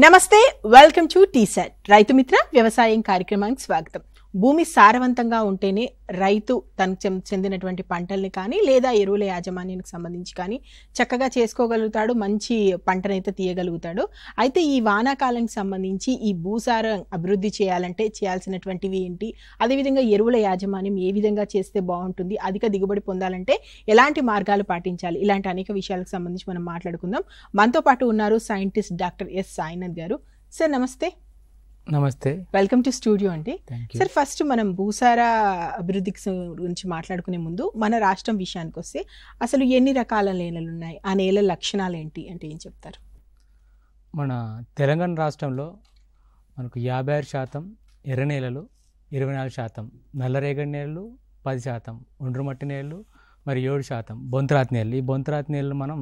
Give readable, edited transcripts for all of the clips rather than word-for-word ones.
నమస్తే, welcome to టీసెట్ Rythu Mitra వ్యవసాయం కార్యక్రమానికి స్వాగతం. భూమి సారవంతంగా ఉంటేనే రైతు తనకు చెందినటువంటి పంటల్ని కానీ లేదా ఎరువుల యాజమాన్యానికి సంబంధించి కానీ చక్కగా చేసుకోగలుగుతాడు, మంచి పంటనైతే తీయగలుగుతాడు. అయితే ఈ వానాకాలానికి సంబంధించి ఈ భూసారం అభివృద్ధి చేయాలంటే చేయాల్సినటువంటివి ఏంటి, అదేవిధంగా ఎరువుల యాజమాన్యం ఏ విధంగా చేస్తే బాగుంటుంది, అధిక దిగుబడి పొందాలంటే ఎలాంటి మార్గాలు పాటించాలి, ఇలాంటి అనేక విషయాలకు సంబంధించి మనం మాట్లాడుకుందాం. మనతో పాటు ఉన్నారు సైంటిస్ట్ డాక్టర్ ఎస్ సాయినాథ్ గారు. సార్ నమస్తే. నమస్తే, వెల్కమ్ టు స్టూడియో అండి. సార్ ఫస్ట్ మనం భూసార అభివృద్ధికి గురించి మాట్లాడుకునే ముందు మన రాష్ట్రం విషయానికి వస్తే అసలు ఎన్ని రకాల నేలలు ఉన్నాయి, ఆ నేల లక్షణాలు ఏంటి అంటే ఏం చెప్తారు? మన తెలంగాణ రాష్ట్రంలో మనకు 56% ఎర్ర నేలలు, 24% నల్లరేగడి నేలలు, 10% ఒండ్రు మట్టి నేలలు, మరి 7% బొంతరాతి నేలలు. ఈ బొంతరాతి నేలలు మనం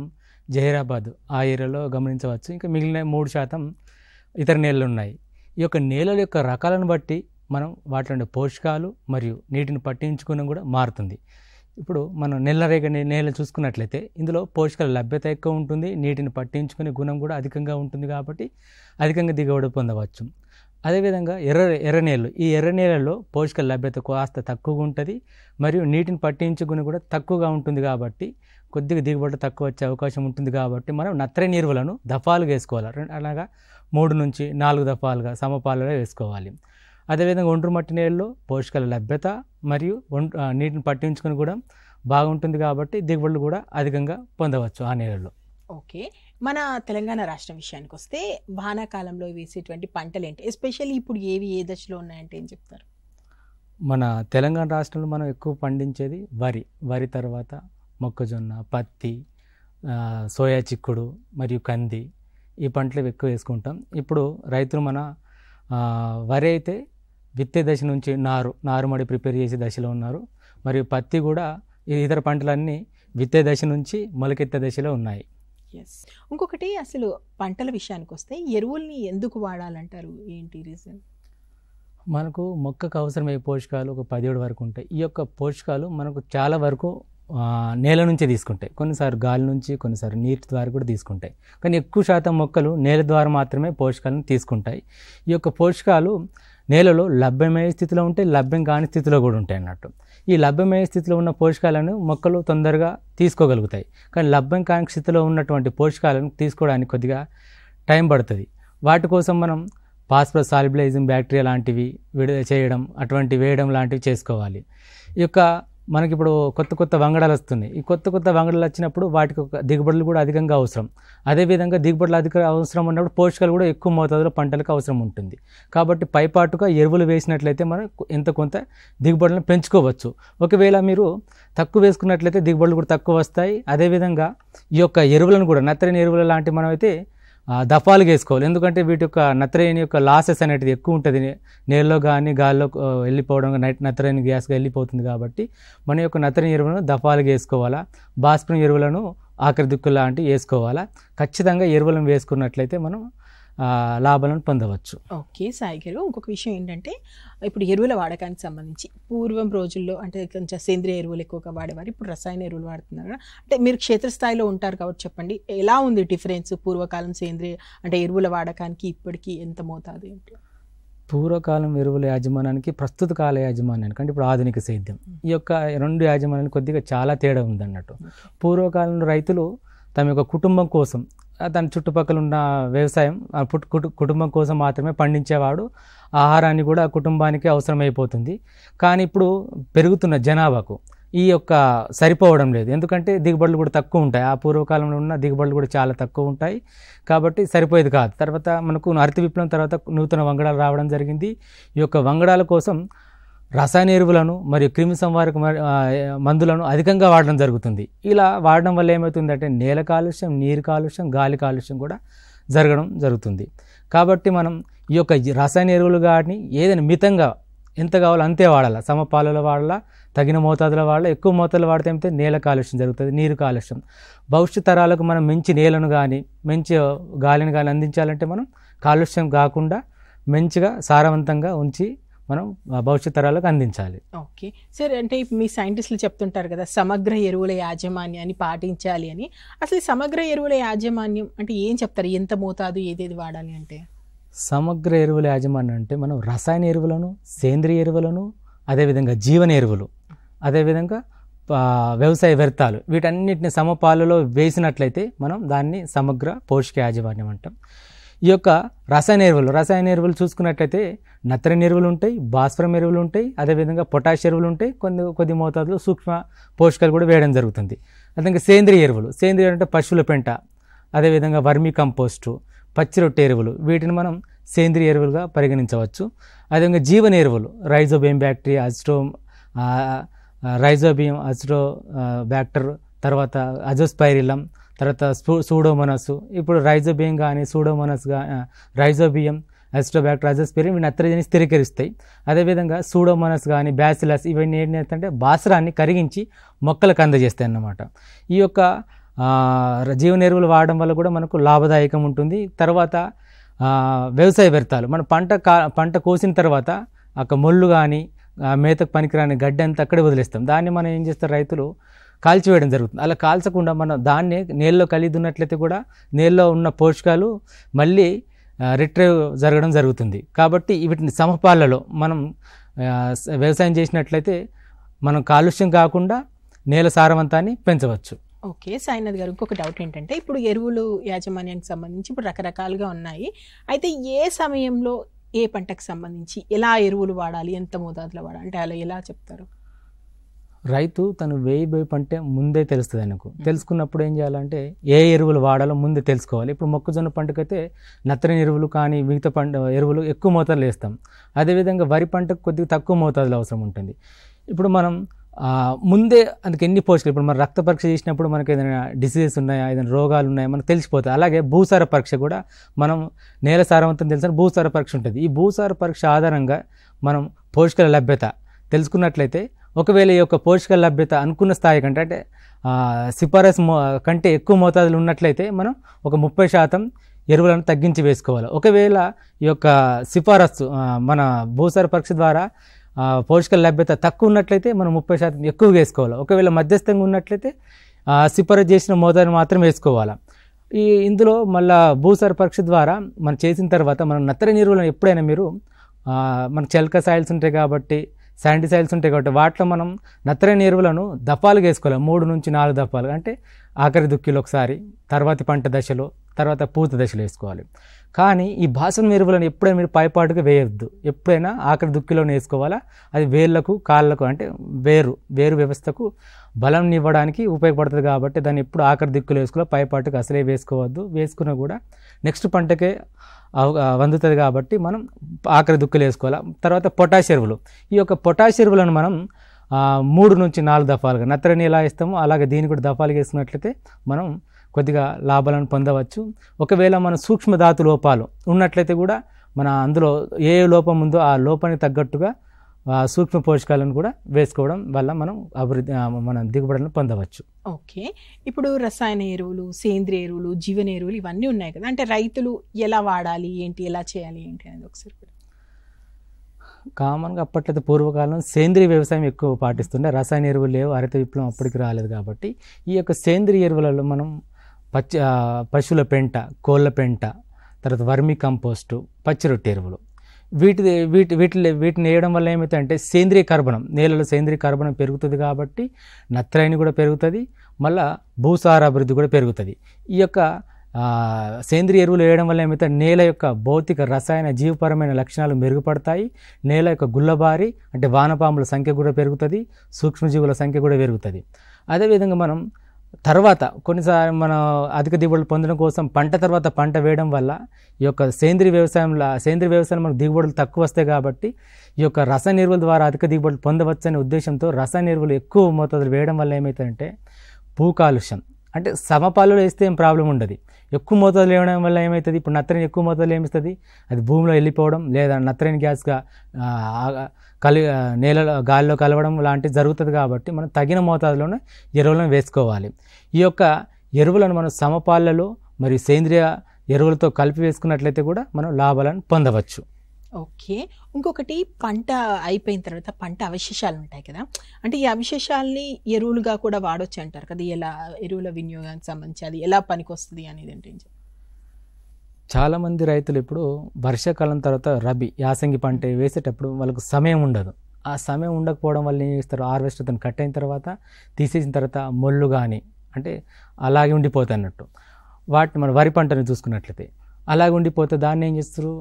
జహీరాబాద్ ఆ ఏరియాలో గమనించవచ్చు. ఇంకా మిగిలిన 3% ఇతర నేలలు ఉన్నాయి. ఈ యొక్క నేలల యొక్క రకాలను బట్టి మనం వాటిలో పోషకాలు మరియు నీటిని పట్టించుకోవడం కూడా మారుతుంది. ఇప్పుడు మనం నల్లరేగడి నేల చూసుకున్నట్లయితే ఇందులో పోషకాల లభ్యత ఎక్కువ ఉంటుంది, నీటిని పట్టించుకునే గుణం కూడా అధికంగా ఉంటుంది, కాబట్టి అధికంగా దిగుబడి పొందవచ్చు. అదేవిధంగా ఎర్ర నేలలు, ఈ ఎర్ర నేలల్లో పోషకాల లభ్యత కాస్త తక్కువగా ఉంటుంది మరియు నీటిని పట్టించుకుని కూడా తక్కువగా ఉంటుంది, కాబట్టి కొద్దిగా దిగుబడి తక్కువ వచ్చే అవకాశం ఉంటుంది. కాబట్టి మనం నత్రజని ఎరువులను దఫాలుగా వేసుకోవాలి, అలాగా 3 నుంచి 4 దఫాలుగా సమపాలలో వేసుకోవాలి. అదేవిధంగా ఒండ్రు మట్టి నేలలో పోషకాల లభ్యత మరియు నీటిని పట్టించుకుని కూడా బాగుంటుంది, కాబట్టి దిగుబడులు కూడా అధికంగా పొందవచ్చు ఆ నేలలో. ఓకే, మన తెలంగాణ రాష్ట్రం విషయానికి వస్తే వానాకాలంలో వేసేటువంటి పంటలు ఏంటి, ఎస్పెషల్లీ ఇప్పుడు ఏవి ఏ దశలో ఉన్నాయంటే ఏం చెప్తారు? మన తెలంగాణ రాష్ట్రంలో మనం ఎక్కువ పండించేది వరి తర్వాత మొక్కజొన్న, పత్తి, సోయా చిక్కుడు మరియు కంది, ఈ పంటలు ఎక్కువ వేసుకుంటాం. ఇప్పుడు రైతులు మన వరి అయితే విత్తే దశ నుంచి నారుమడి ప్రిపేర్ చేసే దశలో ఉన్నారు, మరియు పత్తి కూడా ఇతర పంటలన్నీ విత్తే దశ నుంచి మొలకెత్తే దశలో ఉన్నాయి. ఎస్, ఇంకొకటి అసలు పంటల విషయానికి వస్తే ఎరువుల్ని ఎందుకు వాడాలంటారు, ఏంటి రీజన్? మనకు మొక్కకు అవసరమయ్యే పోషకాలు ఒక 17 వరకు ఉంటాయి. ఈ యొక్క పోషకాలు మనకు చాలా వరకు నేల నుంచే తీసుకుంటాయి, కొన్నిసార్లు గాలి నుంచి, కొన్నిసార్లు నీటి ద్వారా కూడా తీసుకుంటాయి. కానీ ఎక్కువ శాతం మొక్కలు నేల ద్వారా మాత్రమే పోషకాలను తీసుకుంటాయి. ఈ యొక్క పోషకాలు నేలలో లభ్యమయ్యే స్థితిలో ఉంటాయి, లభ్యం కాని స్థితిలో కూడా ఉంటాయి అన్నట్టు. ఈ లభ్యమయ్యే స్థితిలో ఉన్న పోషకాలను మొక్కలు తొందరగా తీసుకోగలుగుతాయి, కానీ లభ్యం కాని స్థితిలో ఉన్నటువంటి పోషకాలను తీసుకోవడానికి కొద్దిగా టైం పడుతుంది. వాటి కోసం మనం ఫాస్ఫరస్ సాల్యుబిలైజింగ్ బ్యాక్టీరియా లాంటివి చేయడం, అటువంటి వేయడం లాంటివి చేసుకోవాలి. ఈ యొక్క మనకి ఇప్పుడు కొత్త వంగడాలు వస్తున్నాయి. ఈ కొత్త వంగడాలు వచ్చినప్పుడు వాటికి ఒక దిగుబడులు కూడా అధికంగా అవసరం. అదేవిధంగా దిగుబడులు అధిక అవసరం ఉన్నప్పుడు పోషకాలు కూడా ఎక్కువ మోతాదులో పంటలకు అవసరం ఉంటుంది. కాబట్టి పైపాటుగా ఎరువులు వేసినట్లయితే మనం కొంత దిగుబడులను పెంచుకోవచ్చు. ఒకవేళ మీరు తక్కువ వేసుకున్నట్లయితే దిగుబడులు కూడా తక్కువ వస్తాయి. అదేవిధంగా ఈ యొక్క ఎరువులను కూడా నత్రజని ఎరువులు లాంటివి మనం అయితే దఫాలుగా వేసుకోవాలి, ఎందుకంటే వీటి యొక్క నత్రజని యొక్క లాసెస్ అనేది ఎక్కువ ఉంటుంది, నేలలో కానీ గాల్లో వెళ్ళిపోవడం, నత్రజని గ్యాస్గా వెళ్ళిపోతుంది. కాబట్టి మన యొక్క నత్రజని ఎరువులను దఫాలుగా వేసుకోవాలా, భాస్వరం ఎరువులను ఆఖరి దిక్కులు లాంటివి వేసుకోవాలా. ఖచ్చితంగా ఎరువులను వేసుకున్నట్లయితే మనం లాభాలను పొందవచ్చు. ఓకే సాయి గారు, ఇంకొక విషయం ఏంటంటే ఇప్పుడు ఎరువుల వాడకానికి సంబంధించి పూర్వం రోజుల్లో అంటే కొంచెం సేంద్రియ ఎరువులు ఎక్కువగా వాడేవారు, ఇప్పుడు రసాయన ఎరువులు వాడుతున్నారు కదా. అంటే మీరు క్షేత్రస్థాయిలో ఉంటారు కాబట్టి చెప్పండి, ఎలా ఉంది డిఫరెన్స్ పూర్వకాలం సేంద్రియ అంటే ఎరువుల వాడకానికి ఇప్పటికీ ఎంత మోతాదు ఏంటి? పూర్వకాలం ఎరువుల యాజమాన్యానికి ప్రస్తుత కాల యాజమాన్యానికి అంటే ఇప్పుడు ఆధునిక సేద్యం, ఈ యొక్క 2 యాజమాన్యానికి కొద్దిగా చాలా తేడా ఉందన్నట్టు. పూర్వకాలంలో రైతులు తమ యొక్క కుటుంబం కోసం, దాని చుట్టుపక్కల ఉన్న వ్యవసాయం కుటుంబం కోసం మాత్రమే పండించేవాడు, ఆహారాన్ని కూడా కుటుంబానికి అవసరమైపోతుంది. కానీ ఇప్పుడు పెరుగుతున్న జనాభాకు ఈ యొక్క సరిపోవడం లేదు, ఎందుకంటే దిగుబడులు కూడా తక్కువ ఉంటాయి. ఆ పూర్వకాలంలో ఉన్న దిగుబడులు కూడా చాలా తక్కువ ఉంటాయి, కాబట్టి సరిపోయేది కాదు. తర్వాత మనకు హరిత విప్లవం తర్వాత నూతన వంగడాలు రావడం జరిగింది. ఈ యొక్క వంగడాల కోసం రసాయన ఎరువులను మరియు క్రిమి సంహారక మందులను అధికంగా వాడడం జరుగుతుంది. ఇలా వాడడం వల్ల ఏమవుతుందంటే నేల కాలుష్యం, నీరు కాలుష్యం, గాలి కాలుష్యం కూడా జరుగుతుంది. కాబట్టి మనం ఈ యొక్క రసాయన ఎరువులు కానీ ఏదైనా మితంగా ఎంత కావాలో అంతే వాడాలి, సమపాలలో వాడాలా, తగిన మోతాదులో వాడాలి. ఎక్కువ మోతాదులో వాడితే ఏమిటే నేల కాలుష్యం జరుగుతుంది, నీరు కాలుష్యం. భవిష్యత్ తరాలకు మనం మంచి నేలను కానీ మంచి గాలిని కానీ అందించాలంటే మనం కాలుష్యం కాకుండా మంచిగా సారవంతంగా ఉంచి మనం భవిష్యత్ తరాలకు అందించాలి. ఓకే సార్, అంటే మీ సైంటిస్టులు చెప్తుంటారు కదా సమగ్ర ఎరువుల యాజమాన్యాన్ని పాటించాలి అని. అసలు ఈ సమగ్ర ఎరువుల యాజమాన్యం అంటే ఏం చెప్తారు? ఎంత మోతాదు ఏదేది వాడాలి అంటే? సమగ్ర ఎరువుల యాజమాన్యం అంటే మనం రసాయన ఎరువులను, సేంద్రియ ఎరువులను, అదేవిధంగా జీవన ఎరువులు, అదేవిధంగా వ్యవసాయ వ్యర్థాలు వీటన్నిటిని సమపాలలో వేసినట్లయితే మనం దాన్ని సమగ్ర పోషక యాజమాన్యం అంటాం. ఈ యొక్క రసాయన ఎరువులు చూసుకున్నట్లయితే నత్రజని ఎరువులు ఉంటాయి, భాస్వరం ఎరువులు ఉంటాయి, అదేవిధంగా పొటాష్ ఎరువులు ఉంటాయి, కొద్ది మోతాదులో సూక్ష్మ పోషకాలు కూడా వేయడం జరుగుతుంది. అదేవిధంగా సేంద్రియ ఎరువులు అంటే పశువుల పెంట, అదేవిధంగా వర్మీ కంపోస్టు, పచ్చి రొట్టె ఎరువులు వీటిని మనం సేంద్రియ ఎరువులుగా పరిగణించవచ్చు. అదేవిధంగా జీవన ఎరువులు రైజోబియం బ్యాక్టీరియా, రైజోబియం బ్యాక్టర్, తర్వాత అజోస్పైరిలం, తర్వాత సూడోమోనాస్. ఇప్పుడు రైజోబియం కానీ సూడోమోనాస్ రైజోబియం, అజిస్ట్రోబ్యాక్టర్, అజోస్పైరిలం ఇవి నత్రజని స్థిరీకరిస్తాయి. అదేవిధంగా సూడోమోనాస్ కానీ బ్యాసిలస్ ఇవన్నీ ఏంటంటే భాస్వరాన్ని కరిగించి మొక్కలకు అందజేస్తాయి అన్నమాట. ఈ యొక్క జీవన ఎరువులు వాడడం వల్ల కూడా మనకు లాభదాయకం ఉంటుంది. తర్వాత వ్యవసాయ వ్యర్థాలు మన పంట కోసిన తర్వాత ఒక మొళ్ళు కానీ మేతకు పనికిరాని గడ్డి అంతా అక్కడే వదిలేస్తాం. దాన్ని మనం ఏం చేస్తారు, రైతులు కాల్చివేయడం జరుగుతుంది. అలా కాల్చకుండా మనం దాన్ని నీళ్ళలో కలిగి ఉన్నట్లయితే కూడా నీళ్ళలో ఉన్న పోషకాలు మళ్ళీ రిట్రైవ్ జరగడం జరుగుతుంది. కాబట్టి వీటిని సమపాలలో మనం వ్యవసాయం చేసినట్లయితే మనం కాలుష్యం కాకుండా నేల సారవంతాన్ని పెంచవచ్చు. ఓకే సాయినాథ్ గారు, ఇంకొక డౌట్ ఏంటంటే ఇప్పుడు ఎరువులు యాజమాన్యానికి సంబంధించి ఇప్పుడు రకరకాలుగా ఉన్నాయి. అయితే ఏ సమయంలో ఏ పంటకు సంబంధించి ఎలా ఎరువులు వాడాలి, ఎంత మోతాదులో వాడాలి అంటే అలా ఎలా చెప్తారు? రైతు తను వేయబోయే పంట ముందే తెలుస్తుంది ఆయనకు. తెలుసుకున్నప్పుడు ఏం చేయాలంటే ఏ ఎరువులు వాడాలో ముందే తెలుసుకోవాలి. ఇప్పుడు మొక్కజొన్న పంటకైతే నత్రజని ఎరువులు కానీ మిగతా ఎరువులు ఎక్కువ మోతాదులో వేస్తాం. అదేవిధంగా వరి పంటకు కొద్దిగా తక్కువ మోతాదులో అవసరం ఉంటుంది. ఇప్పుడు మనం ముందే అందుకు ఎన్ని పోషకాలు, ఇప్పుడు మనం రక్త పరీక్ష చేసినప్పుడు మనకు ఏదైనా డిసీజెస్ ఉన్నాయా, ఏదైనా రోగాలు ఉన్నాయా మనకు తెలిసిపోతాయి. అలాగే భూసార పరీక్ష కూడా మనం నేల సారవంతం తెలిసిన భూసార పరీక్ష ఉంటుంది. ఈ భూసార పరీక్ష ఆధారంగా మనం పోషకాల లభ్యత తెలుసుకున్నట్లయితే ఒకవేళ ఈ యొక్క పోషకాల లభ్యత అనుకున్న స్థాయి కంటే అంటే సిఫారసు కంటే ఎక్కువ మోతాదులు ఉన్నట్లయితే మనం ఒక 30% ఎరువులను తగ్గించి వేసుకోవాలి. ఒకవేళ ఈ యొక్క సిఫారసు మన భూసార పరీక్ష ద్వారా పోషకాల లభ్యత తక్కువ ఉన్నట్లయితే మనం 30% ఎక్కువ వేసుకోవాలి. ఒకవేళ మధ్యస్థంగా ఉన్నట్లయితే సిఫారసు చేసిన మోతాదుని మాత్రం వేసుకోవాలి. ఇందులో మళ్ళీ భూసార పరీక్ష ద్వారా మనం చేసిన తర్వాత మనం నత్రజని ఎరువులను ఎప్పుడైనా మీరు మన చెల్క సాయిల్స్ ఉంటాయి కాబట్టి, శాండీ సాయిల్స్ ఉంటాయి కాబట్టి వాటిలో మనం నత్రజని ఎరువులను దఫాలుగా వేసుకోవాలి. 3 నుంచి 4 దఫాలు అంటే ఆఖరి దుక్కిలో ఒకసారి, తర్వాతి పంట దశలో, తర్వాత పూత దశలో వేసుకోవాలి. కానీ ఈ భాస్వరం ఎరువులను ఎప్పుడైనా మీరు పైపాటుగా వేయొద్దు. ఎప్పుడైనా ఆఖరి దుక్కిలోనే వేసుకోవాలా. అది వేర్లకు కాళ్ళకు అంటే వేరు వ్యవస్థకు బలం ఇవ్వడానికి ఉపయోగపడుతుంది కాబట్టి దాన్ని ఎప్పుడు ఆఖరి దిక్కులో వేసుకోవాలి. పైపాటుగా అసలే వేసుకోవద్దు. వేసుకున్నా కూడా నెక్స్ట్ పంటకే వందుతుంది కాబట్టి మనం ఆఖరి దుక్కులు వేసుకోవాలి. తర్వాత పొటాష్ ఎరువులు, ఈ యొక్క పొటాష్ ఎరువులను మనం 3 నుంచి 4 దఫాలుగా నత్రజని ఎలా ఇస్తామో అలాగే దీన్ని కూడా దఫాలుగా వేసుకున్నట్లయితే మనం కొద్దిగా లాభాలను పొందవచ్చు. ఒకవేళ మన సూక్ష్మధాతు లోపాలు ఉన్నట్లయితే కూడా మన అందులో ఏ లోపం ఉందో ఆ లోపానికి తగ్గట్టుగా సూక్ష్మ పోషకాలను కూడా వేసుకోవడం వల్ల మనం మన దిగుబడులను పొందవచ్చు. ఓకే, ఇప్పుడు రసాయన ఎరువులు, సేంద్రియ ఎరువులు, జీవన ఎరువులు ఇవన్నీ ఉన్నాయి కదా, అంటే రైతులు ఎలా వాడాలి ఏంటి, ఎలా చేయాలి ఏంటి అనేది ఒకసారి కామన్గా అప్పట్లో పూర్వకాలం సేంద్రియ వ్యవసాయం ఎక్కువ పాటిస్తుండే. రసాయన ఎరువులు లేవు, హరిత విప్లవం అప్పటికి రాలేదు కాబట్టి ఈ యొక్క సేంద్రియ ఎరువులలో మనం పశువుల పెంట, కోళ్ళ పెంట, తర్వాత వర్మీ కంపోస్టు, పచ్చి రొట్టె ఎరువులు వీటిని వేయడం వల్ల ఏమవుతుందంటే సేంద్రియ కర్బనం, నేలలో సేంద్రియ కర్బనం పెరుగుతుంది కాబట్టి నత్రజని కూడా పెరుగుతుంది, మళ్ళీ భూసార అభివృద్ధి కూడా పెరుగుతుంది. ఈ యొక్క సేంద్రియ ఎరువులు వేయడం వల్ల ఏమైతే నేల యొక్క భౌతిక, రసాయన, జీవపరమైన లక్షణాలు మెరుగుపడతాయి. నేల యొక్క గుల్లబారి అంటే వానపాముల సంఖ్య కూడా పెరుగుతుంది, సూక్ష్మజీవుల సంఖ్య కూడా పెరుగుతుంది. అదేవిధంగా మనం తర్వాత కొన్నిసార్లు మనం అధిక దిగుబడులు పొందడం కోసం పంట తర్వాత పంట వేయడం వల్ల ఈ యొక్క సేంద్రియ వ్యవసాయం మనకు దిగుబడులు తక్కువ వస్తాయి కాబట్టి ఈ యొక్క రసాయన ఎరువుల ద్వారా అధిక దిగుబడులు పొందవచ్చనే ఉద్దేశంతో రసాయన ఎరువులు ఎక్కువ మోతాదులు వేయడం వల్ల ఏమవుతుందంటే భూ కాలుష్యం అంటే సమపాలలో వేస్తే ఏం ప్రాబ్లం ఉండదు. ఎక్కువ మోతాదులు వేయడం వల్ల ఏమవుతుంది, ఇప్పుడు నత్రజని ఎక్కువ మోతాదులు ఏమిస్తుంది, అది భూమిలో వెళ్ళిపోవడం లేదా నత్రజని గ్యాస్గా నేలలో గాలిలో కలవడం లాంటివి జరుగుతుంది. కాబట్టి మనం తగిన మోతాదులోనే ఎరువులను వేసుకోవాలి. ఈ యొక్క ఎరువులను మనం సమపాలలో మరియు సేంద్రియ ఎరువులతో కలిపి వేసుకున్నట్లయితే కూడా మనం లాభాలను పొందవచ్చు. ఓకే. ఇంకొకటి పంట అయిపోయిన తర్వాత పంట అవశేషాలు ఉంటాయి కదా! అంటే ఈ అవశేషాల్ని ఎరువులుగా కూడా వాడొచ్చు అంటారు కదా! ఎలా ఎరువుల వినియోగానికి సంబంధించి అది ఎలా పనికొస్తది అనేది ఏంటి? చాలామంది రైతులు ఇప్పుడు వర్షాకాలం తర్వాత రబీ యాసంగి పంట వేసేటప్పుడు వాళ్ళకు సమయం ఉండదు. ఆ సమయం ఉండకపోవడం వల్ల ఏం చేస్తారు, హార్వెస్టర్‌తోని కట్ అయిన తర్వాత తీసేసిన తర్వాత మొళ్ళు కానీ అంటే అలాగే ఉండిపోతాయి అన్నట్టు. వాటిని మన వరి పంటను చూసుకున్నట్లయితే అలాగే ఉండిపోతే దాన్ని ఏం చేస్తారు,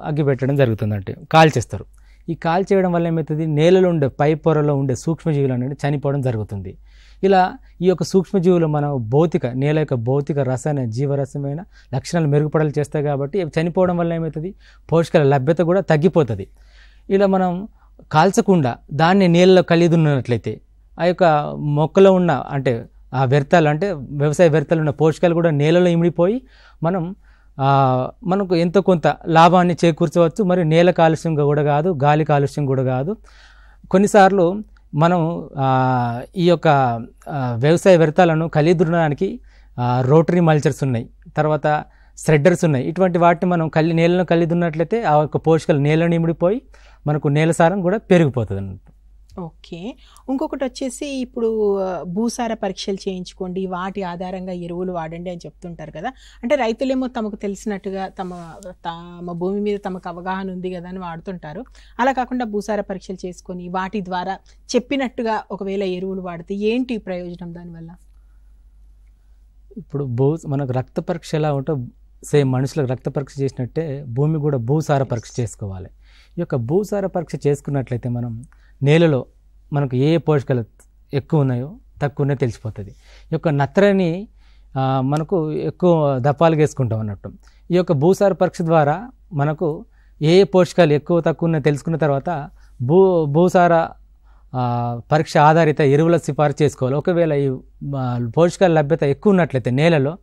అగ్గి పెట్టడం జరుగుతుందంటే కాల్చేస్తారు. ఈ కాల్చేయడం వల్ల ఏమవుతుంది, నేలలో ఉండే పై పొరలో ఉండే సూక్ష్మజీవులు అనేవి చనిపోవడం జరుగుతుంది. ఇలా ఈ యొక్క సూక్ష్మజీవులు మన నేల యొక్క భౌతిక రసాయన జీవరసమైన లక్షణాలు మెరుగుపడాలు చేస్తాయి కాబట్టి అవి చనిపోవడం వల్ల ఏమవుతుంది, పోషకాల లభ్యత కూడా తగ్గిపోతుంది. ఇలా మనం కాల్చకుండా దాన్ని నీళ్ళలో కలిదున్నట్లయితే ఆ యొక్క మొక్కలో ఉన్న అంటే ఆ వ్యర్థాలు అంటే వ్యవసాయ వ్యర్థాలు ఉన్న పోషకాలు కూడా నేలలో ఇమిడిపోయి మనకు ఎంతో కొంత లాభాన్ని చేకూర్చవచ్చు. మరి నేల కాలుష్యం కూడా కాదు, గాలి కాలుష్యం కూడా కాదు. కొన్నిసార్లు మనం ఈ యొక్క వ్యవసాయ వ్యర్థాలను కలిదున్నడానికి రోటరీ మల్చర్స్ ఉన్నాయి, తర్వాత స్ప్రెడర్స్ ఉన్నాయి. ఇటువంటి వాటిని మనం నేలను కలిదున్నట్లయితే ఆ యొక్క పోషకాలు నేలను ఇమిడిపోయి మనకు నేల సారం కూడా పెరిగిపోతుంది అన్నట్టు. ఓకే. ఇంకొకటి వచ్చేసి ఇప్పుడు భూసార పరీక్షలు చేయించుకోండి, వాటి ఆధారంగా ఎరువులు వాడండి అని చెప్తుంటారు కదా! అంటే రైతులేమో తమకు తెలిసినట్టుగా తమ భూమి మీద తమకు అవగాహన ఉంది కదా అని వాడుతుంటారు. అలా కాకుండా భూసార పరీక్షలు చేసుకొని వాటి ద్వారా చెప్పినట్టుగా ఒకవేళ ఎరువులు వాడితే ఏంటి ప్రయోజనం దానివల్ల? ఇప్పుడు మనకు రక్త పరీక్ష ఎలా ఉంటో సేమ్ మనుషులకు రక్త పరీక్ష చేసినట్టే భూమి కూడా భూసార పరీక్ష చేసుకోవాలి. ఈ యొక్క భూసార పరీక్ష చేసుకున్నట్లయితే మనం నేలలో మనకు ఏ పోషకాలు ఎక్కువ ఉన్నాయో తక్కువ ఉన్నాయో తెలిసిపోతుంది. ఈ యొక్క నత్రని మనకు ఎక్కువ దప్పాలుగా వేసుకుంటాం అన్నట్టు. ఈ యొక్క భూసార పరీక్ష ద్వారా మనకు ఏ పోషకాలు ఎక్కువ తక్కువ ఉన్నాయో తెలుసుకున్న తర్వాత భూసార పరీక్ష ఆధారిత ఎరువుల సిఫారసు చేసుకోవాలి. ఒకవేళ ఈ పోషకాల లభ్యత ఎక్కువ ఉన్నట్లయితే నేలలో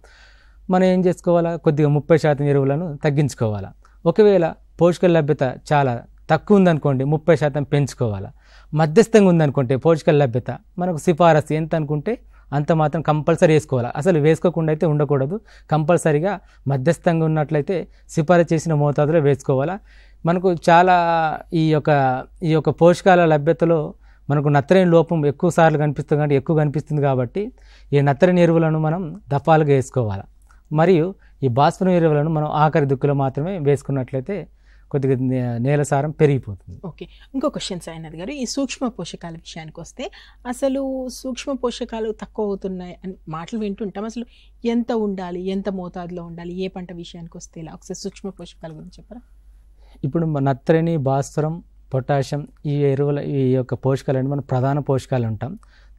మనం ఏం చేసుకోవాలా, కొద్దిగా 30% ఎరువులను తగ్గించుకోవాలా. ఒకవేళ పోషకాల లభ్యత చాలా తక్కువ ఉందనుకోండి 30% పెంచుకోవాలా. మధ్యస్థంగా ఉందనుకుంటే పోషకాల లభ్యత మనకు సిఫారసు ఎంత అనుకుంటే అంత మాత్రం కంపల్సరీ వేసుకోవాలి. అసలు వేసుకోకుండా అయితే ఉండకూడదు. కంపల్సరీగా మధ్యస్థంగా ఉన్నట్లయితే సిఫారసు చేసిన మోతాదులో వేసుకోవాలా. మనకు చాలా ఈ యొక్క పోషకాల లభ్యతలో మనకు నత్రజని లోపం ఎక్కువ సార్లు కనిపిస్తుంది కాబట్టి ఎక్కువ కనిపిస్తుంది కాబట్టి ఈ నత్రజని ఎరువులను మనం దఫాలుగా వేసుకోవాలి. మరియు ఈ భాస్వరం ఎరువులను మనం ఆఖరి దుక్కులో మాత్రమే వేసుకున్నట్లయితే కొద్దిగా నేల సారం పెరిగిపోతుంది. ఓకే. ఇంకో క్వశ్చన్ సాయినాథ్ గారు, ఈ సూక్ష్మ పోషకాల విషయానికి వస్తే అసలు సూక్ష్మ పోషకాలు తక్కువ అవుతున్నాయి అని మాటలు వింటుంటాం. అసలు ఎంత ఉండాలి, ఎంత మోతాదులో ఉండాలి, ఏ పంట విషయానికి వస్తే ఇలా ఒకసారి సూక్ష్మ పోషకాల గురించి చెప్పరా? ఇప్పుడు నత్రజని, భాస్వరం, పొటాషియం ఈ యొక్క పోషకాలు మనం ప్రధాన పోషకాలు ఉంటాం.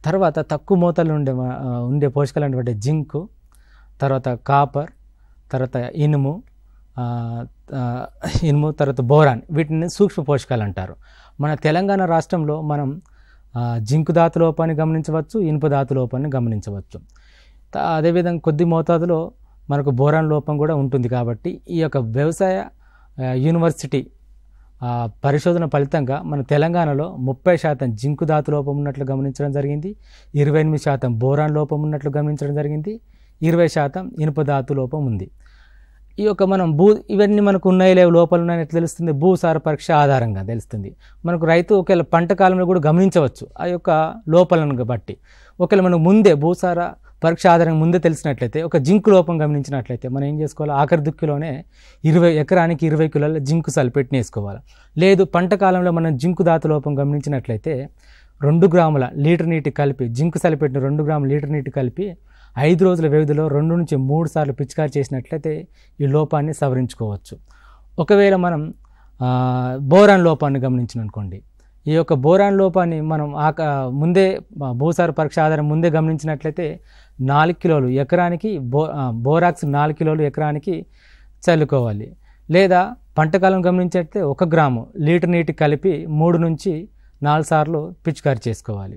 తర్వాత తక్కువ మోతాదులో ఉండే పోషకాలు అంటే జింకు, తర్వాత కాపర్, తర్వాత ఇనుము, తర్వాత బోరాన్, వీటిని సూక్ష్మ పోషకాలు అంటారు. మన తెలంగాణ రాష్ట్రంలో మనం జింకు ధాతు లోపాన్ని గమనించవచ్చు, ఇనుప ధాతు లోపాన్ని గమనించవచ్చు. అదేవిధంగా కొద్ది మోతాదులో మనకు బోరాన్ లోపం కూడా ఉంటుంది. కాబట్టి ఈ యొక్క వ్యవసాయ యూనివర్సిటీ పరిశోధన ఫలితంగా మన తెలంగాణలో 30% జింకు ధాతు లోపం ఉన్నట్లు గమనించడం జరిగింది, 28% బోరాన్ లోపం ఉన్నట్లు గమనించడం జరిగింది, 20% ఇనుప ధాతు లోపం ఉంది. ఈ యొక్క మనం ఇవన్నీ మనకు ఉన్నాయో లేవు లోపాలు ఉన్నాయని ఎట్లా తెలుస్తుంది, భూసార పరీక్ష ఆధారంగా తెలుస్తుంది. మనకు రైతు ఒకవేళ పంట కాలంలో కూడా గమనించవచ్చు ఆ యొక్క లోపాలను బట్టి. ఒకవేళ మనకు ముందే భూసార పరీక్ష ఆధారంగా ముందే తెలిసినట్లయితే ఒక జింకు లోపం గమనించినట్లయితే మనం ఏం చేసుకోవాలి, ఆఖరి దుక్కిలోనే ఎకరానికి 20 కిలోల జింకు సల్ఫేట్ని వేసుకోవాలి. లేదు పంట కాలంలో మనం జింకు ధాతు లోపం గమనించినట్లయితే 2 గ్రాముల లీటర్ నీటి కలిపి జింకు సల్ఫేట్ని 2 గ్రాముల లీటర్ నీటి కలిపి 5 రోజుల వ్యవధిలో 2 నుంచి 3 సార్లు పిచికారి చేసినట్లయితే ఈ లోపాన్ని సవరించుకోవచ్చు. ఒకవేళ మనం బోరాన్ లోపాన్ని గమనించిననుకోండి, ఈ యొక్క బోరాన్ లోపాన్ని మనం ముందే భూసార పరీక్ష ఆధారం ముందే గమనించినట్లయితే 4 కిలోలు ఎకరానికి బోరాక్స్ 4 కిలోలు ఎకరానికి చల్లుకోవాలి. లేదా పంటకాలం గమనించినట్లయితే 1 గ్రాము లీటర్ నీటి కలిపి 3 నుంచి 4 సార్లు పిచికారి చేసుకోవాలి.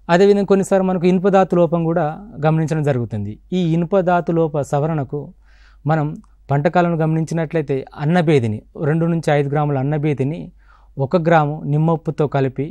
అదేవిధంగా కొన్నిసార్లు మనకు ఇనుప ధాతు లోపం కూడా గమనించడం జరుగుతుంది. ఈ ఇనుప ధాతు లోప సవరణకు మనం పంటకాలను గమనించినట్లయితే అన్నబేదిని 2 నుంచి 5 గ్రాముల అన్నబేదిని 1 గ్రాము నిమ్మప్పుతో కలిపి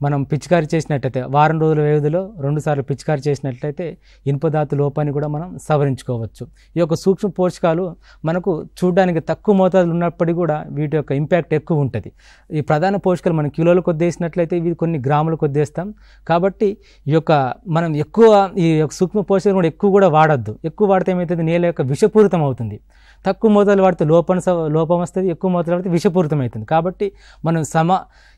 మనం పిచికారి చేసినట్లయితే వారం రోజుల వ్యవధిలో 2 సార్లు పిచికారి చేసినట్లయితే ఇనుపధాతు లోపాన్ని కూడా మనం సవరించుకోవచ్చు. ఈ యొక్క సూక్ష్మ పోషకాలు మనకు చూడడానికి తక్కువ మోతాదులు ఉన్నప్పటికీ కూడా వీటి యొక్క ఇంపాక్ట్ ఎక్కువ ఉంటుంది. ఈ ప్రధాన పోషకాలు మనం కిలోల కొద్ది వేసినట్లయితే ఇవి కొన్ని గ్రాముల కొద్ది వేస్తాం. కాబట్టి ఈ యొక్క మనం ఎక్కువ ఈ యొక్క సూక్ష్మ పోషకాలు కూడా ఎక్కువ కూడా వాడద్దు. ఎక్కువ వాడితే ఏమవుతుంది, నేల యొక్క విషపూరితం అవుతుంది. తక్కువ మోతాదులు వాడితే లోపం వస్తుంది, ఎక్కువ మోతాదులు వాడితే విషపూరితం అవుతుంది. కాబట్టి మనం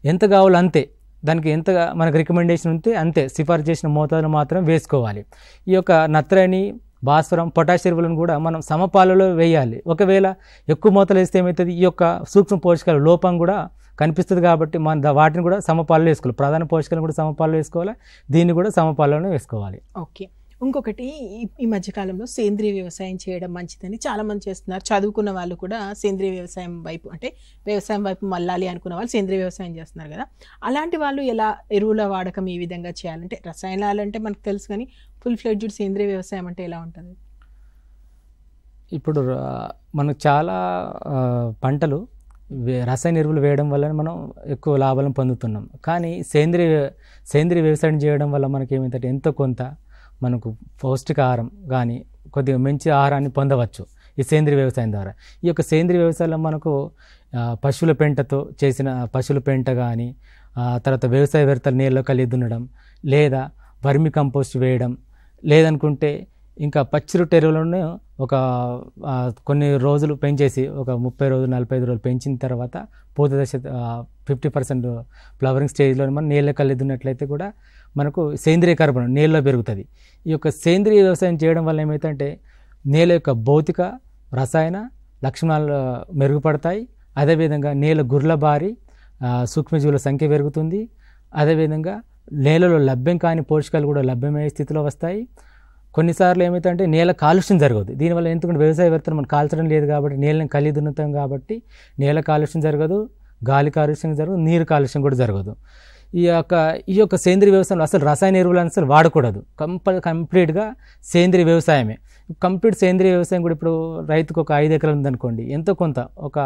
ఎంత కావాలో అంతే, దానికి ఎంత మనకు రికమెండేషన్ ఉంటే అంతే సిఫార్సు చేసిన మోతాదులు మాత్రం వేసుకోవాలి. ఈ యొక్క నత్రని, భాస్వరం, పొటాష్ ఎరువులను కూడా మనం సమపాలలో వేయాలి. ఒకవేళ ఎక్కువ మోతాదులు వేస్తే ఏమవుతుంది, ఈ యొక్క సూక్ష్మ పోషకాల లోపం కూడా కనిపిస్తుంది. కాబట్టి మన వాటిని కూడా సమపాలలో వేసుకోవాలి. ప్రధాన పోషకాలను కూడా సమపాలలో వేసుకోవాలి, దీన్ని కూడా సమపాలలో వేసుకోవాలి. ఓకే. ఇంకొకటి, ఈ మధ్యకాలంలో సేంద్రియ వ్యవసాయం చేయడం మంచిదని చాలామంది చేస్తున్నారు. చదువుకున్న వాళ్ళు కూడా సేంద్రియ వ్యవసాయం వైపు, అంటే వ్యవసాయం వైపు మళ్ళాలి అనుకున్న వాళ్ళు సేంద్రియ వ్యవసాయం చేస్తున్నారు కదా. అలాంటి వాళ్ళు ఎలా ఎరువుల వాడకం ఏ విధంగా చేయాలంటే, రసాయనాలు అంటే మనకు తెలుసు కానీ ఫుల్ ఫ్లెడ్జ్డ్ సేంద్రియ వ్యవసాయం అంటే ఎలా ఉంటుంది? ఇప్పుడు మనకు చాలా పంటలు రసాయన ఎరువులు వేయడం వల్ల మనం ఎక్కువ లాభాలను పొందుతున్నాం. కానీ సేంద్రియ వ్యవసాయం చేయడం వల్ల మనకి ఏమైందంటే ఎంతో కొంత మనకు పౌష్టికాహారం కానీ కొద్దిగా మంచి ఆహారాన్ని పొందవచ్చు ఈ సేంద్రియ వ్యవసాయం ద్వారా. ఈ యొక్క సేంద్రియ వ్యవసాయంలో మనకు పశువుల పెంటతో చేసిన పశువుల పెంట కానీ, తర్వాత వ్యవసాయ వ్యర్థాలు నీళ్ళలో కలిగి దున్నడం, లేదా వర్మి కంపోస్ట్ వేయడం, లేదనుకుంటే ఇంకా పచ్చి రొట్టె ఎరువులను కొన్ని రోజులు పెంచేసి ఒక 30 రోజులు 45 రోజులు పెంచిన తర్వాత పూత దశ 50% ఫ్లవరింగ్ స్టేజ్లో మనం నీళ్ళ కలిదున్నట్లయితే కూడా మనకు సేంద్రియ కర్బనం నీళ్ళలో పెరుగుతుంది. ఈ యొక్క సేంద్రియ వ్యవసాయం చేయడం వల్ల ఏమవుతుందంటే నేల యొక్క భౌతిక, రసాయన లక్షణాలు మెరుగుపడతాయి. అదేవిధంగా నేల గుర్లబారి సూక్ష్మజీవుల సంఖ్య పెరుగుతుంది. అదేవిధంగా నేలలో లభ్యం కాని పోషకాలు కూడా లభ్యమయ్యే స్థితిలో వస్తాయి. కొన్నిసార్లు ఏమవుతుందంటే నేల కాలుష్యం జరగదు. దీనివల్ల ఎందుకంటే వ్యవసాయ వ్యర్థాలు మనం కాల్చడం లేదు కాబట్టి, నేలను కలిగి దున్నుతాం కాబట్టి నేల కాలుష్యం జరగదు, గాలి కాలుష్యం జరగదు, నీరు కాలుష్యం కూడా జరగదు. ఈ యొక్క సేంద్రియ వ్యవసాయంలో అసలు రసాయన ఎరువులను అసలు వాడకూడదు. కంప్లీట్గా సేంద్రియ వ్యవసాయమే. కంప్లీట్ సేంద్రియ వ్యవసాయం కూడా ఇప్పుడు రైతుకు ఒక 5 ఎకరాలు ఉందనుకోండి, ఎంతో కొంత ఒక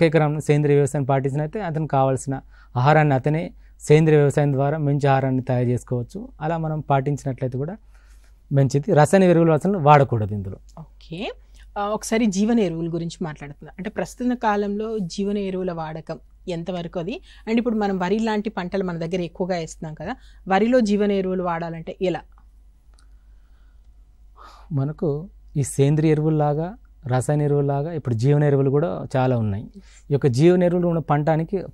ఎకరం సేంద్రియ వ్యవసాయం పాటించినైతే అతనికి కావాల్సిన ఆహారాన్ని అతనే సేంద్రియ వ్యవసాయం ద్వారా మంచి ఆహారాన్ని తయారు చేసుకోవచ్చు. అలా మనం పాటించినట్లయితే కూడా మంచిది. రసాయన ఎరువులు అసలు వాడకూడదు ఇందులో. ఓకే. ఒకసారి జీవన ఎరువుల గురించి మాట్లాడుతున్నాం. అంటే ప్రస్తుత కాలంలో జీవన ఎరువుల వాడకం ఎంతవరకు అది, అండ్ ఇప్పుడు మనం వరి లాంటి పంటలు మన దగ్గర ఎక్కువగా వేస్తున్నాం కదా, వరిలో జీవన ఎరువులు వాడాలంటే ఎలా? మనకు ఈ సేంద్రియ ఎరువుల్లాగా రసాయన ఎరువులాగా ఇప్పుడు జీవన ఎరువులు కూడా చాలా ఉన్నాయి. ఈ యొక్క జీవన ఎరువులు ఉన్న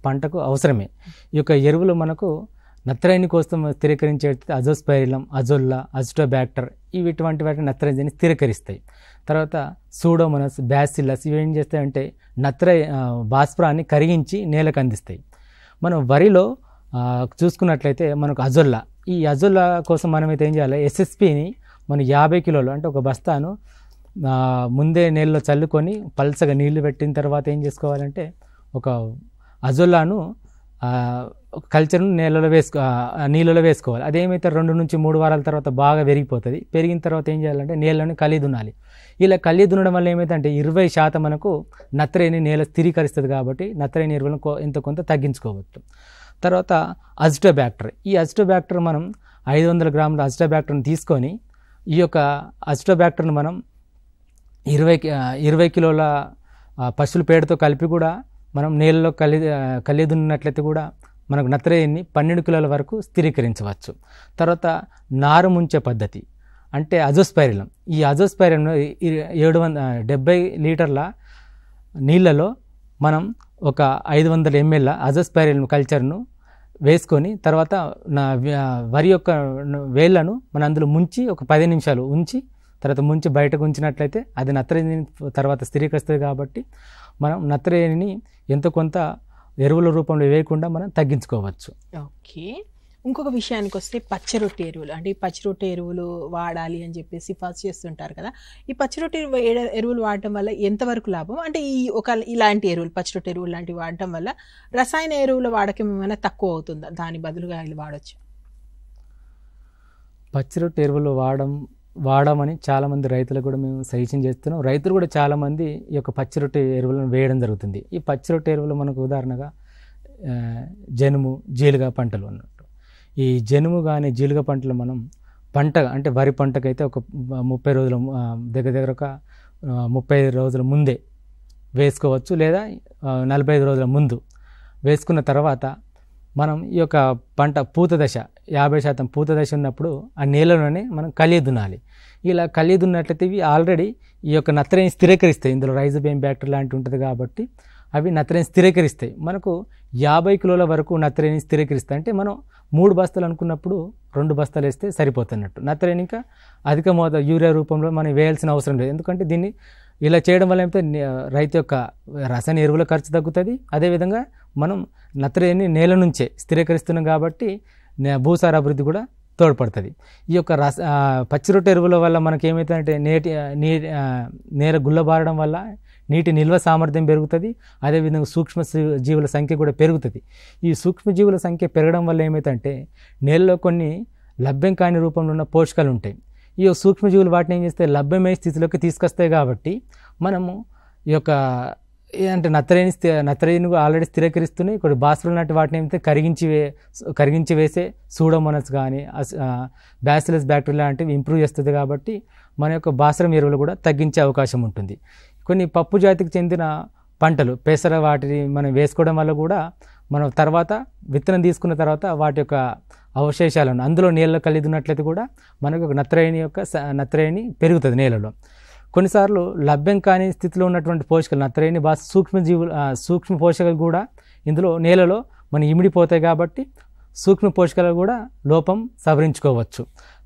పంటకు అవసరమే. ఈ యొక్క ఎరువులు మనకు నత్రజని కోసం స్థిరీకరించే అజోస్పైరిలం, అజొల్లా, అజిటోబ్యాక్టర్ ఇటువంటి వాటిని నత్రజని స్థిరీకరిస్తాయి. తర్వాత సూడోమోనాస్, బ్యాసిల్లస్ ఇవి ఏం చేస్తాయంటే భాస్వరాన్ని కరిగించి నేలకు అందిస్తాయి. మనం వరిలో చూసుకున్నట్లయితే మనకు అజొల్లా, ఈ అజొల్లా కోసం మనమైతే ఏం చేయాలి, ఎస్ఎస్పిని మనం 50 కిలోలు అంటే ఒక బస్తాను ముందే నీళ్ళలో చల్లుకొని పల్చగా నీళ్లు పెట్టిన తర్వాత ఏం చేసుకోవాలంటే ఒక అజొల్లాను కల్చర్ను నీళ్ళలో వేసుకోవాలి. అదేమైతే 2 నుంచి 3 వారాల తర్వాత బాగా పెరిగిపోతుంది. పెరిగిన తర్వాత ఏం చేయాలంటే నీళ్ళని కలిగి దున్నాలి. ఇలా కలిగి దున్నడం వల్ల ఏమైందంటే 20% మనకు నత్రజని నేల స్థిరీకరిస్తుంది. కాబట్టి నత్రజని ఎరువులను ఎంతో కొంత తగ్గించుకోవచ్చు. తర్వాత అజిటోబ్యాక్టర్, ఈ అజిటోబ్యాక్టర్ మనం 500 గ్రాముల అజిటోబ్యాక్టర్ని తీసుకొని ఈ యొక్క అజిటోబ్యాక్టర్ని మనం 20 కిలోల పశువుల పేడతో కలిపి కూడా మనం నీళ్ళలో కలిగి దున్నట్లయితే కూడా మనకు నత్రజనిని 12 కిలోల వరకు స్థిరీకరించవచ్చు. తర్వాత నారు ముంచే పద్ధతి అంటే అజోస్పైరిలం, ఈ అజోస్పైరిలం 770 లీటర్ల నీళ్ళలో మనం ఒక 500 ml అజోస్పైరిలం కల్చర్ను వేసుకొని తర్వాత వరి యొక్క వేళ్లను మన అందులో ముంచి ఒక 10 నిమిషాలు ఉంచి తర్వాత ముంచి బయటకు ఉంచినట్లయితే అది నత్రజని తర్వాత స్థిరీకరిస్తుంది. కాబట్టి మనం నత్రజనిని ఎంతో కొంత ఎరువుల రూపంలో వేయకుండా మనం తగ్గించుకోవచ్చు. ఓకే. ఇంకొక విషయానికి వస్తే పచ్చిరొట్టె ఎరువులు, అంటే ఈ పచ్చిరొట్టె ఎరువులు వాడాలి అని చెప్పేసి సిఫార్సు చేస్తుంటారు కదా. ఈ పచ్చిరొట్టె ఎరువులు వాడటం వల్ల ఎంతవరకు లాభం? అంటే ఇలాంటి ఎరువులు, పచ్చిరొట్టె ఎరువులు లాంటివి వాడటం వల్ల రసాయన ఎరువుల వాడకం ఏమైనా తక్కువ అవుతుందా? దాని బదులుగా ఇది వాడచ్చు? పచ్చిరొట్టె ఎరువులు వాడమని చాలామంది రైతులకు కూడా మేము సజెషన్ చేస్తున్నాం. రైతులు కూడా చాలామంది ఈ యొక్క పచ్చిరొట్టె ఎరువులను వేయడం జరుగుతుంది. ఈ పచ్చిరొట్టె ఎరువులు మనకు ఉదాహరణగా జనుము, జీలుగా పంటలు అన్నట్టు. ఈ జనుము కానీ జీలుగ పంటలు మనం పంట అంటే వరి పంటకైతే ఒక 30 రోజుల దగ్గర దగ్గర ఒక 35 రోజుల ముందే వేసుకోవచ్చు, లేదా 45 రోజుల ముందు వేసుకున్న తర్వాత మనం ఈ యొక్క పంట పూత దశ 50% పూత దశ ఉన్నప్పుడు ఆ నేలలోనే మనం కలియ దున్నాలి. ఇలా కలియ దున్నట్లయితే ఇవి ఆల్రెడీ ఈ యొక్క నత్రజని స్థిరీకరిస్తాయి. ఇందులో రైజోబియం బ్యాక్టీరియా లాంటివి ఉంటుంది కాబట్టి అవి నత్రజని స్థిరీకరిస్తాయి. మనకు 50 కిలోల వరకు నత్రజని స్థిరీకరిస్తాయి. అంటే మనం 3 బస్తాలు అనుకున్నప్పుడు 2 బస్తాలు వేస్తే సరిపోతున్నట్టు. నత్రజని ఇంకా అధిక మోతాదు యూరియా రూపంలో మనం వేయాల్సిన అవసరం లేదు. ఎందుకంటే దీన్ని ఇలా చేయడం వల్ల ఏమైతే రైతు యొక్క రసాయన ఎరువుల ఖర్చు తగ్గుతుంది. అదేవిధంగా మనం నత్రజని నేల నుంచే స్థిరీకరిస్తున్నాం కాబట్టి భూసార అభివృద్ధి కూడా తోడ్పడుతుంది. ఈ యొక్క పచ్చి రొట్టె ఎరువుల వల్ల మనకి ఏమవుతుందంటే నేల గుల్లబారడం వల్ల నీటి నిల్వ సామర్థ్యం పెరుగుతుంది. అదేవిధంగా సూక్ష్మ జీవుల సంఖ్య కూడా పెరుగుతుంది. ఈ సూక్ష్మజీవుల సంఖ్య పెరగడం వల్ల ఏమవుతుందంటే నేలలో కొన్ని లభ్యం కాని రూపంలో ఉన్న పోషకాలు ఉంటాయి. ఈ సూక్ష్మజీవులు వాటిని ఏం చేస్తే లభ్యమయ్యే స్థితిలోకి తీసుకొస్తాయి. కాబట్టి మనము ఈ యొక్క అంటే నత్రజని ఆల్రెడీ స్థిరీకరిస్తున్నాయి. కొన్ని భాస్వరం లాంటి వాటిని ఏమైతే కరిగించి వేసే సూడోమోనాస్ కానీ బ్యాసిలస్ బ్యాక్టీరియా లాంటివి ఇంప్రూవ్ చేస్తుంది. కాబట్టి మన యొక్క భాస్వరం ఎరువులు కూడా తగ్గించే అవకాశం ఉంటుంది. కొన్ని పప్పు జాతికి చెందిన పంటలు పెసర వాటిని మనం వేసుకోవడం వల్ల కూడా మనం తర్వాత విత్తనం తీసుకున్న తర్వాత వాటి యొక్క అవశేషాలను అందులో నీళ్ళలో కలిదున్నట్లయితే కూడా మనకు ఒక నత్రజని పెరుగుతుంది నేలలో. కొన్నిసార్లు లభ్యం కాని స్థితిలో ఉన్నటువంటి పోషకాలు నత్రజని సూక్ష్మ పోషకాలు కూడా ఇందులో నేలలో మనం ఇమిడిపోతాయి. కాబట్టి సూక్ష్మ పోషకాలు కూడా లోపం సవరించుకోవచ్చు.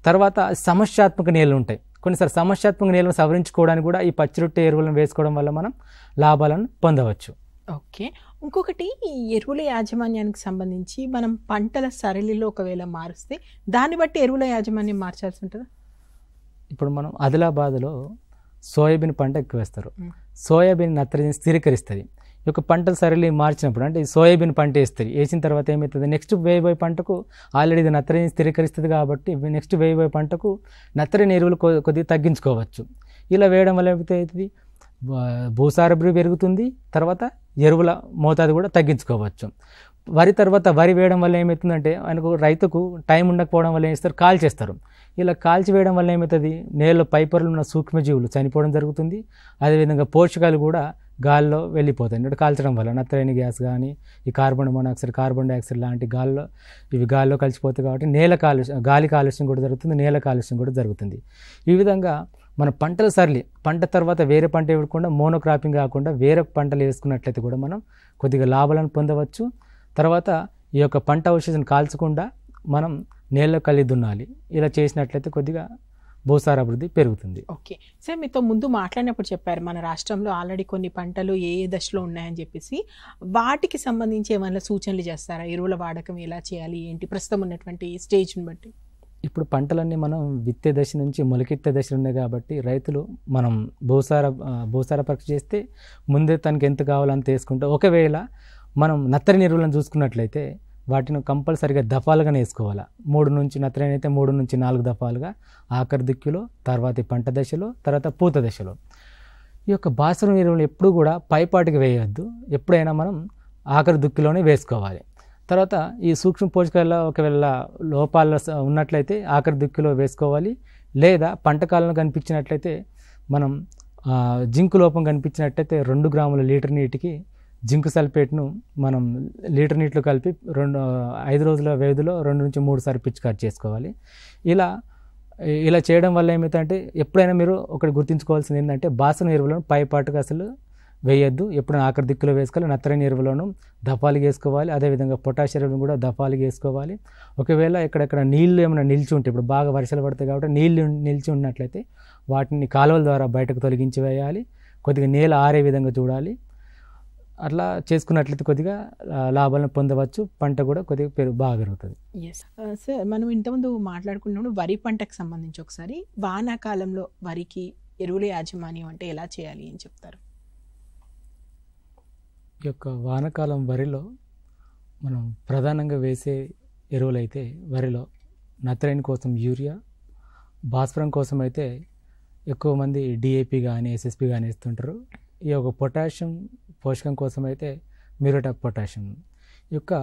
తర్వాత సమస్యాత్మక నేలలు ఉంటాయి. కొన్నిసార్లు సమస్యాత్మక నేలను సవరించుకోవడానికి కూడా ఈ పచ్చి రొట్టె ఎరువులను వేసుకోవడం వల్ల మనం లాభాలను పొందవచ్చు. ఓకే, ఇంకొకటి ఈ ఎరువుల యాజమాన్యానికి సంబంధించి మనం పంటల సరళిలో ఒకవేళ మారుస్తే దాన్ని బట్టి ఎరువుల యాజమాన్యం మార్చాల్సి ఉంటుందా? ఇప్పుడు మనం ఆదిలాబాద్లో సోయాబీన్ పంట ఎక్కువ వేస్తారు. సోయాబీన్ నత్రజని స్థిరీకరిస్తుంది. ఈ యొక్క పంటల సరళి మార్చినప్పుడు అంటే సోయాబీన్ పంట వేసిన తర్వాత ఏమవుతుంది, నెక్స్ట్ వేయబోయే పంటకు ఆల్రెడీ ఇది నత్రజని స్థిరీకరిస్తుంది. కాబట్టి నెక్స్ట్ వేయబోయే పంటకు నత్రజని ఎరువులు కొద్దిగా తగ్గించుకోవచ్చు. ఇలా వేయడం వల్ల ఏమవుతుంది, భూసారభ్రుద్ధి పెరుగుతుంది. తర్వాత ఎరువుల మోతాదు కూడా తగ్గించుకోవచ్చు. తర్వాత వరి వేయడం వల్ల ఏమవుతుందంటే రైతుకు టైం ఉండకపోవడం వల్ల ఏం చేస్తారు, కాల్చేస్తారు. ఇలా కాల్చి వేయడం వల్ల ఏమవుతుంది, నేలలో పైపొరలు ఉన్న సూక్ష్మజీవులు చనిపోవడం జరుగుతుంది. అదేవిధంగా పోషకాలు కూడా గాల్లో వెళ్ళిపోతాయి. అంటే కాల్చడం వల్ల నత్రజని గ్యాస్ కానీ ఈ కార్బన్ మోనాక్సైడ్, కార్బన్ డైఆక్సైడ్ లాంటి గాల్లో కలిసిపోతాయి. కాబట్టి గాలి కాలుష్యం కూడా జరుగుతుంది, నేల కాలుష్యం కూడా జరుగుతుంది. ఈ విధంగా మన పంటల సరళి పంట తర్వాత వేరే పంట వేయకుండా మోనోక్రాపింగ్ కాకుండా వేరే పంటలు వేసుకున్నట్లయితే కూడా మనం కొద్దిగా లాభాలను పొందవచ్చు. తర్వాత ఈ యొక్క పంట అవశేషాలను కాల్చకుండా మనం నేలలో కలిగి దున్నాలి. ఇలా చేసినట్లయితే కొద్దిగా భూసార అభివృద్ధి పెరుగుతుంది. ఓకే సార్, మీతో ముందు మాట్లాడినప్పుడు చెప్పారు మన రాష్ట్రంలో ఆల్రెడీ కొన్ని పంటలు ఏ దశలో ఉన్నాయని చెప్పేసి. వాటికి సంబంధించి ఏమైనా సూచనలు చేస్తారా? ఎరువుల వాడకం ఎలా చేయాలి ఏంటి ప్రస్తుతం ఉన్నటువంటి స్టేజ్ని బట్టి? ఇప్పుడు పంటలన్నీ మనం విత్తే దశ నుంచి మొలకెత్తే దశలు ఉన్నాయి. కాబట్టి రైతులు మనం భూసార పరీక్ష చేస్తే ముందే తనకి ఎంత కావాలో అంత వేసుకుంటే, ఒకవేళ మనం నత్రజని ఎరువులను చూసుకున్నట్లయితే వాటిని కంపల్సరిగా దఫాలుగానే వేసుకోవాలి. 3 నుంచి నత్రజని అయితే 3 నుంచి 4 దఫాలుగా ఆఖరి దిక్కులో, తర్వాత పంట దశలో, తర్వాత పూత దశలో. ఈ యొక్క భాస్వరం ఎరువులు ఎప్పుడు కూడా పైపాటికి వేయవద్దు. ఎప్పుడైనా మనం ఆఖరి దిక్కులోనే వేసుకోవాలి. తర్వాత ఈ సూక్ష్మ పోషకాల ఒకవేళ లోపాలు ఉన్నట్లయితే ఆఖరి దిక్కులో వేసుకోవాలి. లేదా పంట కాలంలో కనిపించినట్లయితే మనం జింకు లోపం కనిపించినట్లయితే 2 గ్రాముల లీటర్ నీటికి జింకు సల్ఫేట్ను మనం లీటర్ నీటిలో కలిపి 5 రోజుల వ్యవధిలో 2 నుంచి 3 సార్లు పిచికారీ చేసుకోవాలి. ఇలా చేయడం వల్ల ఏమవుతుందంటే ఎప్పుడైనా మీరు ఒకటి గుర్తుంచుకోవాల్సింది ఏంటంటే భాస్వరం ఎరువులను పైపాటుగా అసలు వేయద్దు. ఎప్పుడైనా ఆఖరి దిక్కులో వేసుకోవాలి. నత్రజని ఎరువులను దఫాలుగా వేసుకోవాలి. అదేవిధంగా పొటాషియం ఎరువులను కూడా దఫాలుగా వేసుకోవాలి. ఒకవేళ ఎక్కడెక్కడ నీళ్లు ఏమైనా నిలిచి ఉంటే, ఇప్పుడు బాగా వర్షాలు పడతాయి కాబట్టి నీళ్లు నిలిచి ఉన్నట్లయితే వాటిని కాలువల ద్వారా బయటకు తొలగించి వేయాలి. కొద్దిగా నేల ఆరే విధంగా చూడాలి. అట్లా చేసుకున్నట్లయితే కొద్దిగా లాభాలను పొందవచ్చు. పంట కూడా కొద్దిగా బాగా పెరుగుతుంది. సార్, మనం ఇంతకుముందు మాట్లాడుకున్నప్పుడు వరి పంటకు సంబంధించి ఒకసారి వానాకాలంలో వరికి ఎరువుల యాజమాన్యం అంటే ఎలా చేయాలి అని చెప్తారు? ఈ యొక్క వానాకాలం వరిలో మనం ప్రధానంగా వేసే ఎరువులైతే వరిలో నత్రజని కోసం యూరియా, భాస్వరం కోసం అయితే ఎక్కువ మంది డిఏపి కానీ ఎస్ఎస్పి కానీ వేస్తుంటారు. ఈ యొక్క పొటాషియం పోషకం కోసం అయితే మ్యూరేట్ ఆఫ్ పొటాషియం. ఈ యొక్క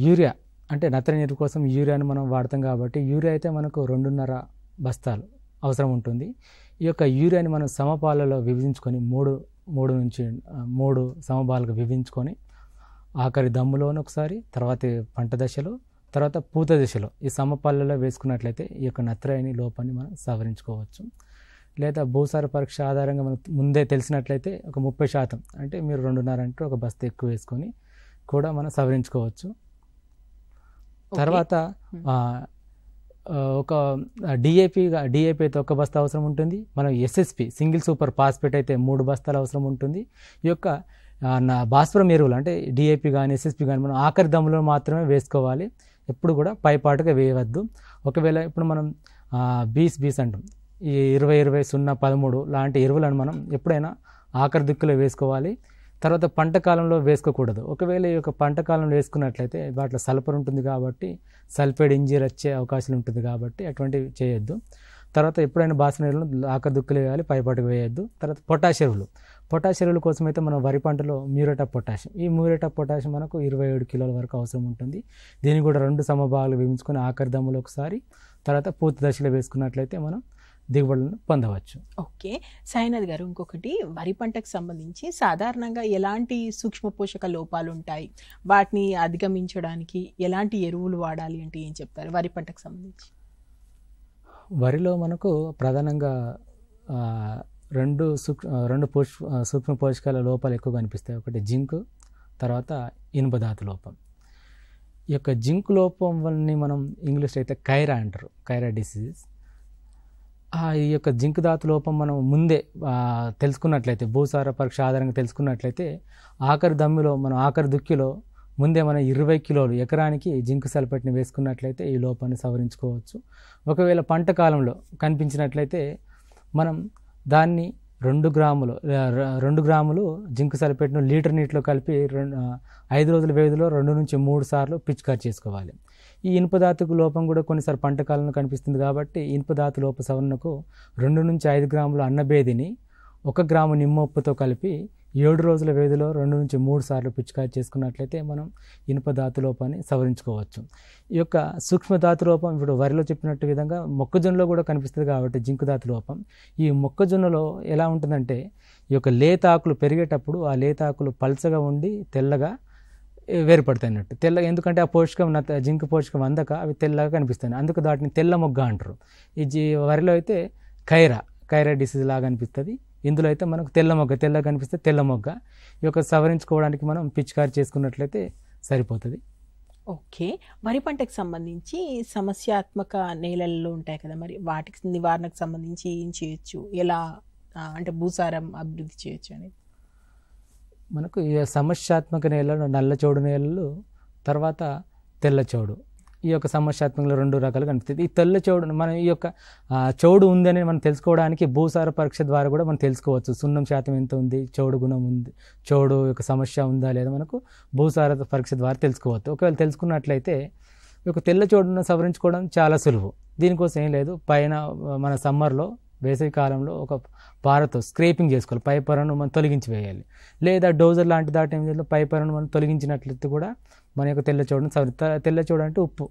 యూరియా అంటే నత్రజని ఎరువు కోసం యూరియాని మనం వాడతాం కాబట్టి యూరియా అయితే మనకు 2.5 బస్తాలు అవసరం ఉంటుంది. ఈ యొక్క యూరియాని మనం సమపాలలో విభజించుకొని మూడు సమపాలుగా విభజించుకొని ఆఖరి దమ్ములోని ఒకసారి, తర్వాత పంట దశలో, తర్వాత పూత దశలో ఈ సమపాలలో వేసుకున్నట్లయితే ఈ యొక్క నత్రజని లోపాన్ని మనం సవరించుకోవచ్చు. లేదా భూసార పరీక్ష ఆధారంగా మనకు ముందే తెలిసినట్లయితే ఒక 30%, అంటే మీరు 2.5 అంటే ఒక బస్తా ఎక్కువ వేసుకొని కూడా మనం సవరించుకోవచ్చు. తర్వాత ఒక డిఏపి అయితే ఒక బస్తా అవసరం ఉంటుంది. మనం ఎస్ఎస్పి సింగిల్ సూపర్ ఫాస్ఫేట్ అయితే 3 బస్తాలు అవసరం ఉంటుంది. ఈ యొక్క భాస్వరం ఎరువులు అంటే డిఏపి కానీ ఎస్ఎస్పి కానీ మనం ఆఖరి దమ్ములో మాత్రమే వేసుకోవాలి. ఎప్పుడు కూడా పైపాటుగా వేయవద్దు. ఒకవేళ ఇప్పుడు మనం బీస్ అంటాం, ఈ 20-20-0-13 లాంటి ఎరువులను మనం ఎప్పుడైనా ఆఖరి దిక్కులో వేసుకోవాలి. తర్వాత పంట కాలంలో వేసుకోకూడదు. ఒకవేళ ఈ యొక్క పంట కాలంలో వేసుకున్నట్లయితే వాటిలో సల్ఫర్ ఉంటుంది కాబట్టి సల్ఫేట్ ఇంజరీ వచ్చే అవకాశాలు ఉంటుంది కాబట్టి అటువంటివి చేయొద్దు. తర్వాత ఎప్పుడైనా బాసిన ఎరువులను ఆఖరి దిక్కులు వేయాలి, పైపాటుకు వేయొద్దు. తర్వాత పొటాష్ ఎరువుల కోసం అయితే మనం వరి పంటలో మ్యూరేట్ ఆఫ్ పొటాషియం మనకు 27 కిలోల వరకు అవసరం ఉంటుంది. దీన్ని కూడా 2 సమభాగాలు విభజించుకొని ఆఖరి దమ్ములో ఒకసారి, తర్వాత పూత దశలో వేసుకున్నట్లయితే మనం దిగుబడులను పొందవచ్చు. ఓకే సాయినాథ్ గారు, ఇంకొకటి వరి పంటకు సంబంధించి సాధారణంగా ఎలాంటి సూక్ష్మ పోషక లోపాలు ఉంటాయి, వాటిని అధిగమించడానికి ఎలాంటి ఎరువులు వాడాలి అంటే ఏం చెప్తారు వరి పంటకు సంబంధించి? వరిలో మనకు ప్రధానంగా 2 సూక్ష్మ పోషకాల లోపాలు ఎక్కువ కనిపిస్తాయి. ఒకటి జింక్, తర్వాత ఇనుప ధాతు లోపం. ఈ యొక్క జింక్ లోపం వల్ల మనం ఇంగ్లీష్లో అయితే కైరా అంటారు, కైరా డిసీజ్. ఈ యొక్క జింక్ ధాతు లోపం మనం ముందే తెలుసుకున్నట్లయితే, భూసార పరీక్ష ఆధారంగా తెలుసుకున్నట్లయితే ఆఖరి దుక్కిలో ముందే మనం 20 కిలోలు ఎకరానికి జింక్ సల్ఫేట్ని వేసుకున్నట్లయితే ఈ లోపాన్ని సవరించుకోవచ్చు. ఒకవేళ పంట కాలంలో కనిపించినట్లయితే మనం దాన్ని 2 గ్రాములు జింక్ సల్ఫేట్ను లీటర్ నీటిలో కలిపి 5 రోజుల వ్యవధిలో 2 నుంచి 3 సార్లు పిచికారీ చేసుకోవాలి. ఈ ఇనుప ధాతుకు లోపం కూడా కొన్నిసార్లు పంట కాలంలో కనిపిస్తుంది కాబట్టి ఇనుప ధాతు లోప సవరణకు 2 నుంచి 5 గ్రాముల అన్నబేదిని 1 గ్రాము నిమ్మొప్పుతో కలిపి 7 రోజుల వ్యవధిలో 2 నుంచి 3 సార్లు పిచికారీ చేసుకున్నట్లయితే మనం ఇనుప ధాతు లోపాన్ని సవరించుకోవచ్చు. ఈ యొక్క సూక్ష్మ ధాతు లోపం ఇప్పుడు వరిలో చెప్పినట్టు విధంగా మొక్కజొన్నలో కూడా కనిపిస్తుంది కాబట్టి జింక్ ధాతు లోపం. ఈ మొక్కజొన్నలో ఎలా ఉంటుందంటే, ఈ యొక్క లేత ఆకులు పెరిగేటప్పుడు ఆ లేత ఆకులు పల్చగా ఉండి తెల్లగా వేరుపడతాయి అన్నట్టు. తెల్లగా ఎందుకంటే ఆ పోషకం జింక్ పోషకం అందక అవి తెల్లగా కనిపిస్తాయి. అందుకు దాటిని తెల్ల మొగ్గ అంటారు. ఈ వరిలో అయితే కైరా డిసీజ్ లాగా అనిపిస్తుంది. ఇందులో అయితే మనకు తెల్లగా కనిపిస్తే తెల్ల మొగ్గ. ఈ యొక్క సవరించుకోవడానికి మనం పిచికారీ చేసుకున్నట్లయితే సరిపోతుంది. ఓకే, వరి పంటకు సంబంధించి సమస్యాత్మక నేలల్లో ఉంటాయి కదా, మరి వాటికి నివారణకు సంబంధించి ఏం చేయొచ్చు, ఎలా అంటే భూసారం అభివృద్ధి చేయొచ్చు అనేది? మనకు ఈ సమస్యాత్మక నేలలు నల్లచోడు నేలలు, తర్వాత తెల్లచోడు. ఈ యొక్క సమస్యాత్మకంలో 2 రకాలు కనిపిస్తుంది. ఈ తెల్లచోడు మనం ఈ యొక్క చౌడు ఉందని మనం తెలుసుకోవడానికి భూసార పరీక్ష ద్వారా కూడా మనం తెలుసుకోవచ్చు. సున్నం శాతం ఎంత ఉంది, చౌడు గుణం ఉంది, చౌడు యొక్క సమస్య ఉందా లేదా మనకు భూసార పరీక్ష ద్వారా తెలుసుకోవచ్చు. ఒకవేళ తెలుసుకున్నట్లయితే ఈ యొక్క తెల్లచోడును సవరించుకోవడం చాలా సులువు. దీనికోసం ఏం లేదు, పైన మన సమ్మర్లో వేసవి కాలంలో ఒక పారతో స్క్రేపింగ్ చేసుకోవాలి, పై పొరను మనం తొలగించి వేయాలి. లేదా డోజర్ లాంటి దాటి ఏం చేయాలి, పై పొరను మనం తొలగించినట్లయితే కూడా మన యొక్క తెల్లచోడును తెల్లచోడు అంటే ఉప్పు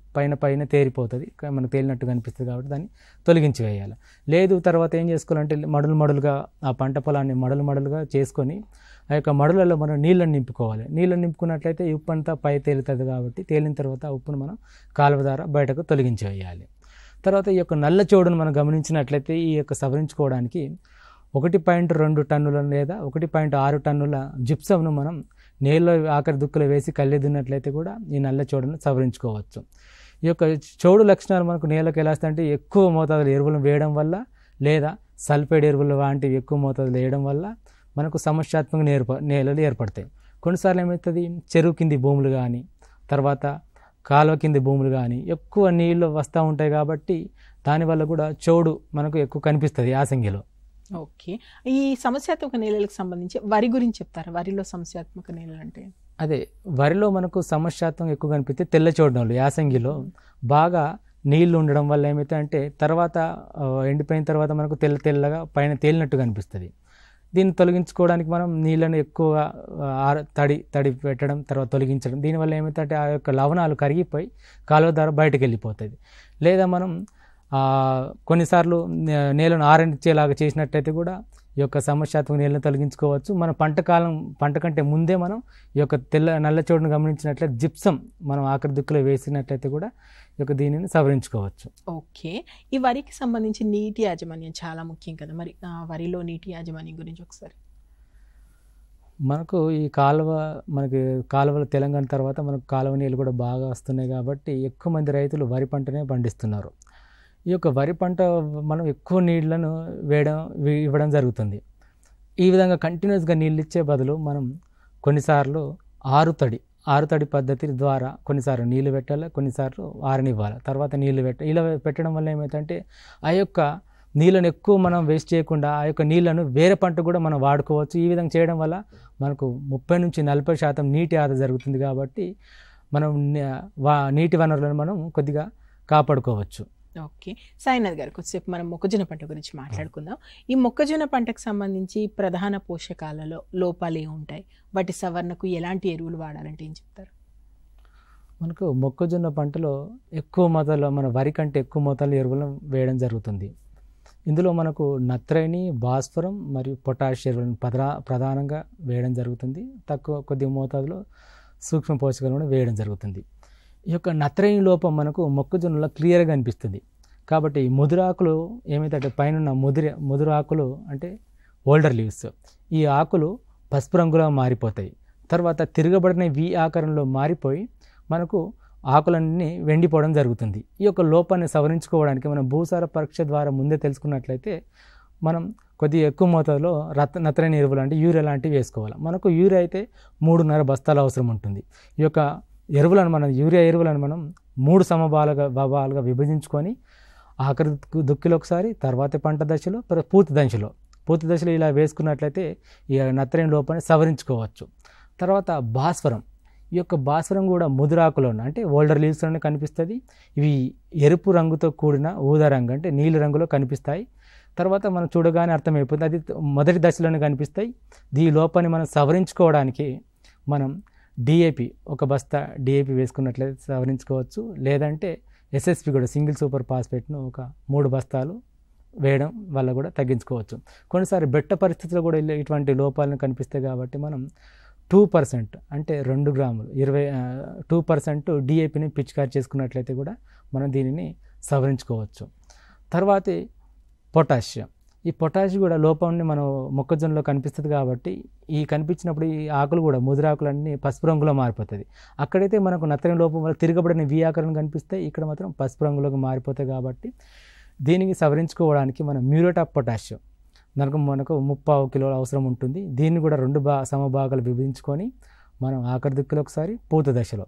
పైన తేరిపోతుంది, మనకు తేలినట్టు కనిపిస్తుంది కాబట్టి దాన్ని తొలగించి వేయాలి. లేదు తర్వాత ఏం చేసుకోవాలంటే మడులుగా ఆ పంట పొలాన్ని మడులుగా చేసుకొని ఆ యొక్క మడులలో మనం నీళ్ళని నింపుకోవాలి. నీళ్ళని నింపుకున్నట్లయితే ఈ ఉప్పు అంతా పై తేలుతుంది కాబట్టి తేలిన తర్వాత ఆ ఉప్పును మనం కాలువ ద్వారా బయటకు తొలగించి వేయాలి. తర్వాత ఈ యొక్క నల్ల చోడును మనం గమనించినట్లయితే ఈ యొక్క సవరించుకోవడానికి 1.2 టన్నుల లేదా 1.6 టన్నుల జిప్సంను మనం నేలలో ఆఖరి దుక్కులో వేసి కళ్ళెదున్నట్లయితే కూడా ఈ నల్ల చోడును సవరించుకోవచ్చు. ఈ యొక్క చోడు లక్షణాలు మనకు నేలకు ఎలా వస్తాయంటే, ఎక్కువ మోతాదులో ఎరువులను వేయడం వల్ల లేదా సల్ఫేట్ ఎరువులు వంటివి ఎక్కువ మోతాదులో వేయడం వల్ల మనకు సమస్యాత్మక నేలలు ఏర్పడతాయి. కొన్నిసార్లు ఏమవుతుంది, చెరువు కింది భూములు కానీ తర్వాత కాలువ కింది భూములు కానీ ఎక్కువ నీళ్ళు వస్తూ ఉంటాయి కాబట్టి దానివల్ల కూడా చౌడు మనకు ఎక్కువ కనిపిస్తుంది యాసంగిలో. ఓకే, ఈ సమస్యాత్మక నేలలకు సంబంధించి వరి గురించి చెప్తారా? వరిలో సమస్యాత్మక నేలలు అంటే అదే, వరిలో మనకు సమస్యాత్మకం ఎక్కువ కనిపిస్తే తెల్లచోడు యాసంగిలో బాగా నీళ్లు ఉండడం వల్ల ఏమైతే అంటే తర్వాత ఎండిపోయిన తర్వాత మనకు తెల్లగా పైన తేలినట్టు కనిపిస్తుంది. దీన్ని తొలగించుకోవడానికి మనం నీళ్ళను ఎక్కువగా తడి పెట్టడం, తర్వాత తొలగించడం. దీనివల్ల ఏమవుతుందంటే ఆ యొక్క లవణాలు కరిగిపోయి కాలువ ద్వారా బయటకు వెళ్ళిపోతుంది. లేదా మనం కొన్నిసార్లు నేలను ఆరనిచ్చేలాగా చేసినట్టయితే కూడా ఈ యొక్క సమస్యాత్మక నీళ్ళని తొలగించుకోవచ్చు. మన పంట కంటే ముందే మనం ఈ యొక్క నల్లచోడును గమనించినట్లయితే జిప్సం మనం ఆఖరి దిక్కులో వేసినట్లయితే కూడా ఈ యొక్క దీనిని సవరించుకోవచ్చు. ఓకే, ఈ వరికి సంబంధించి నీటి యాజమాన్యం చాలా ముఖ్యం కదా, మరి వరిలో నీటి యాజమాన్యం గురించి ఒకసారి. మనకు ఈ కాలువలు తెలంగాణ తర్వాత మనకు కాలువ నీళ్ళు కూడా బాగా వస్తున్నాయి కాబట్టి ఎక్కువ మంది రైతులు వరి పంటనే పండిస్తున్నారు. ఈ యొక్క వరి పంట మనం ఎక్కువ నీళ్లను ఇవ్వడం జరుగుతుంది. ఈ విధంగా కంటిన్యూస్గా నీళ్ళు ఇచ్చే బదులు మనం కొన్నిసార్లు ఆరుతడి పద్ధతి ద్వారా కొన్నిసార్లు నీళ్లు పెట్టాలి, కొన్నిసార్లు ఆరనివ్వాలి, తర్వాత నీళ్లు ఇలా పెట్టడం వల్ల ఏమవుతుందంటే ఆ యొక్క నీళ్ళను ఎక్కువ మనం వేస్ట్ చేయకుండా ఆ యొక్క నీళ్లను వేరే పంట కూడా మనం వాడుకోవచ్చు. ఈ విధంగా చేయడం వల్ల మనకు 30 నుంచి 40% నీటి ఆదా జరుగుతుంది. కాబట్టి మనం నీటి వనరులను మనం కొద్దిగా కాపాడుకోవచ్చు. ఓకే, సాయినాథ్ గారు కొద్దిసేపు మనం మొక్కజొన్న పంట గురించి మాట్లాడుకుందాం. ఈ మొక్కజొన్న పంటకు సంబంధించి ప్రధాన పోషకాలలో లోపాలు ఉంటాయి, వాటి సవరణకు ఎలాంటి ఎరువులు వాడాలంటే ఏం చెప్తారు? మనకు మొక్కజొన్న పంటలో ఎక్కువ మోతాదులో మన వరి కంటే ఎక్కువ మోతాదులో ఎరువులను వేయడం జరుగుతుంది. ఇందులో మనకు నత్రజని, భాస్వరం మరియు పొటాష్ ఎరువులను ప్రధానంగా వేయడం జరుగుతుంది. కొద్ది మోతాదులో సూక్ష్మ పోషకాలను కూడా వేయడం జరుగుతుంది. ఈ యొక్క నత్రజని లోపం మనకు మొక్కజొన్నలో క్లియర్గా అనిపిస్తుంది. కాబట్టి ముదురాకులు ఏమైతే పైన ముదురాకులు అంటే ఓల్డర్ లీవ్స్, ఈ ఆకులు పసుపు రంగులో మారిపోతాయి. తర్వాత తిరగబడిన వి ఆకారంలో మారిపోయి మనకు ఆకులన్నీ వెండిపోవడం జరుగుతుంది. ఈ యొక్క లోపాన్ని సవరించుకోవడానికి మనం భూసార పరీక్ష ద్వారా ముందే తెలుసుకున్నట్లయితే మనం కొద్దిగా ఎక్కువ మోతాదులో నత్రజని ఎరువులు అంటే యూరియా లాంటివి వేసుకోవాలి. మనకు యూరియా అయితే 3.5 బస్తాలు అవసరం ఉంటుంది. ఈ యొక్క యూరియా ఎరువులను మనం 3 సమభాగాలుగా విభజించుకొని ఆఖరి దుక్కిలో ఒకసారి, తర్వాత పంట దశలో, పూర్తి దశలో ఇలా వేసుకున్నట్లయితే ఈ నత్రజని లోపాన్ని సవరించుకోవచ్చు. తర్వాత భాస్వరం, ఈ యొక్క భాస్వరం కూడా ముదురాకులో అంటే ఓల్డర్ లీవ్స్లోనే కనిపిస్తుంది. ఇవి ఎరుపు రంగుతో కూడిన ఊదా రంగు అంటే నీలి రంగులో కనిపిస్తాయి. తర్వాత మనం చూడగానే అర్థమైపోతుంది, అది మొదటి దశలోనే కనిపిస్తాయి. ఈ లోపాన్ని మనం సవరించుకోవడానికి మనం డిఏపి 1 బస్తా డిఏపి వేసుకున్నట్లయితే సవరించుకోవచ్చు. లేదంటే ఎస్ఎస్పి కూడా సింగిల్ సూపర్ ఫాస్ఫేట్ను ఒక 3 బస్తాలు వేయడం వల్ల కూడా తగ్గించుకోవచ్చు. కొన్నిసారి బెట్ట పరిస్థితుల్లో కూడా ఇటువంటి లోపాలను కనిపిస్తాయి కాబట్టి మనం 2% అంటే 2 గ్రాములు 2% డిఏపిని పిచికారి చేసుకున్నట్లయితే కూడా మనం దీనిని సవరించుకోవచ్చు. తర్వాత పొటాషియం, ఈ పొటాష్ కూడా లోపాన్ని మనం మొక్కజొన్నలో కనిపిస్తుంది కాబట్టి ఈ కనిపించినప్పుడు ఈ ఆకులు కూడా ముదురాకులన్నీ పసుపు రంగులో మారిపోతుంది. అక్కడైతే మనకు నత్రజని లోపం వల్ల తిరగబడిన వి ఆకారం కనిపిస్తాయి, ఇక్కడ మాత్రం పసుపు రంగులోకి మారిపోతాయి. కాబట్టి దీనికి సవరించుకోవడానికి మనం మ్యూరేట్ ఆఫ్ పొటాషియం మనకు 30 కిలోల అవసరం ఉంటుంది. దీన్ని కూడా 2 సమభాగాలు విభజించుకొని మనం ఆఖరి దిక్కులో ఒకసారి, పూత దశలో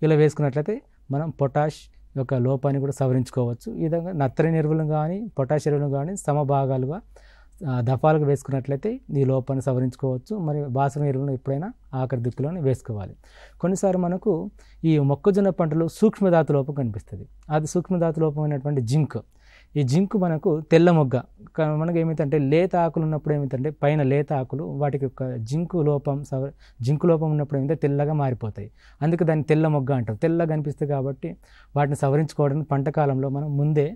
ఇలా వేసుకున్నట్లయితే మనం పొటాష్ యొక్క లోపాన్ని కూడా సవరించుకోవచ్చు. ఈ విధంగా నత్రజని ఎరువులను కానీ పొటాష్ ఎరువులను కానీ సమభాగాలుగా దఫాలుగా వేసుకున్నట్లయితే ఈ లోపాన్ని సవరించుకోవచ్చు. మరి భాస్వరం ఎరువులను ఎప్పుడైనా ఆఖరి దిక్కులోనే వేసుకోవాలి. కొన్నిసార్లు మనకు ఈ మొక్కజొన్న పంటలో సూక్ష్మధాతు లోపం కనిపిస్తుంది. అది సూక్ష్మధాతు లోపం అయినటువంటి జింక్. ఈ జింక్ మనకు తెల్ల మొగ్గ మనకు ఏమైతే లేత ఆకులు ఉన్నప్పుడు ఏమైతే పైన లేత ఆకులు వాటికి ఒక జింకు లోపం ఉన్నప్పుడు ఏమైతే తెల్లగా మారిపోతాయి. అందుకే దాన్ని తెల్ల మొగ్గ అంటారు. తెల్లగా కనిపిస్తుంది కాబట్టి వాటిని సవరించుకోవడానికి పంట కాలంలో మనం ముందే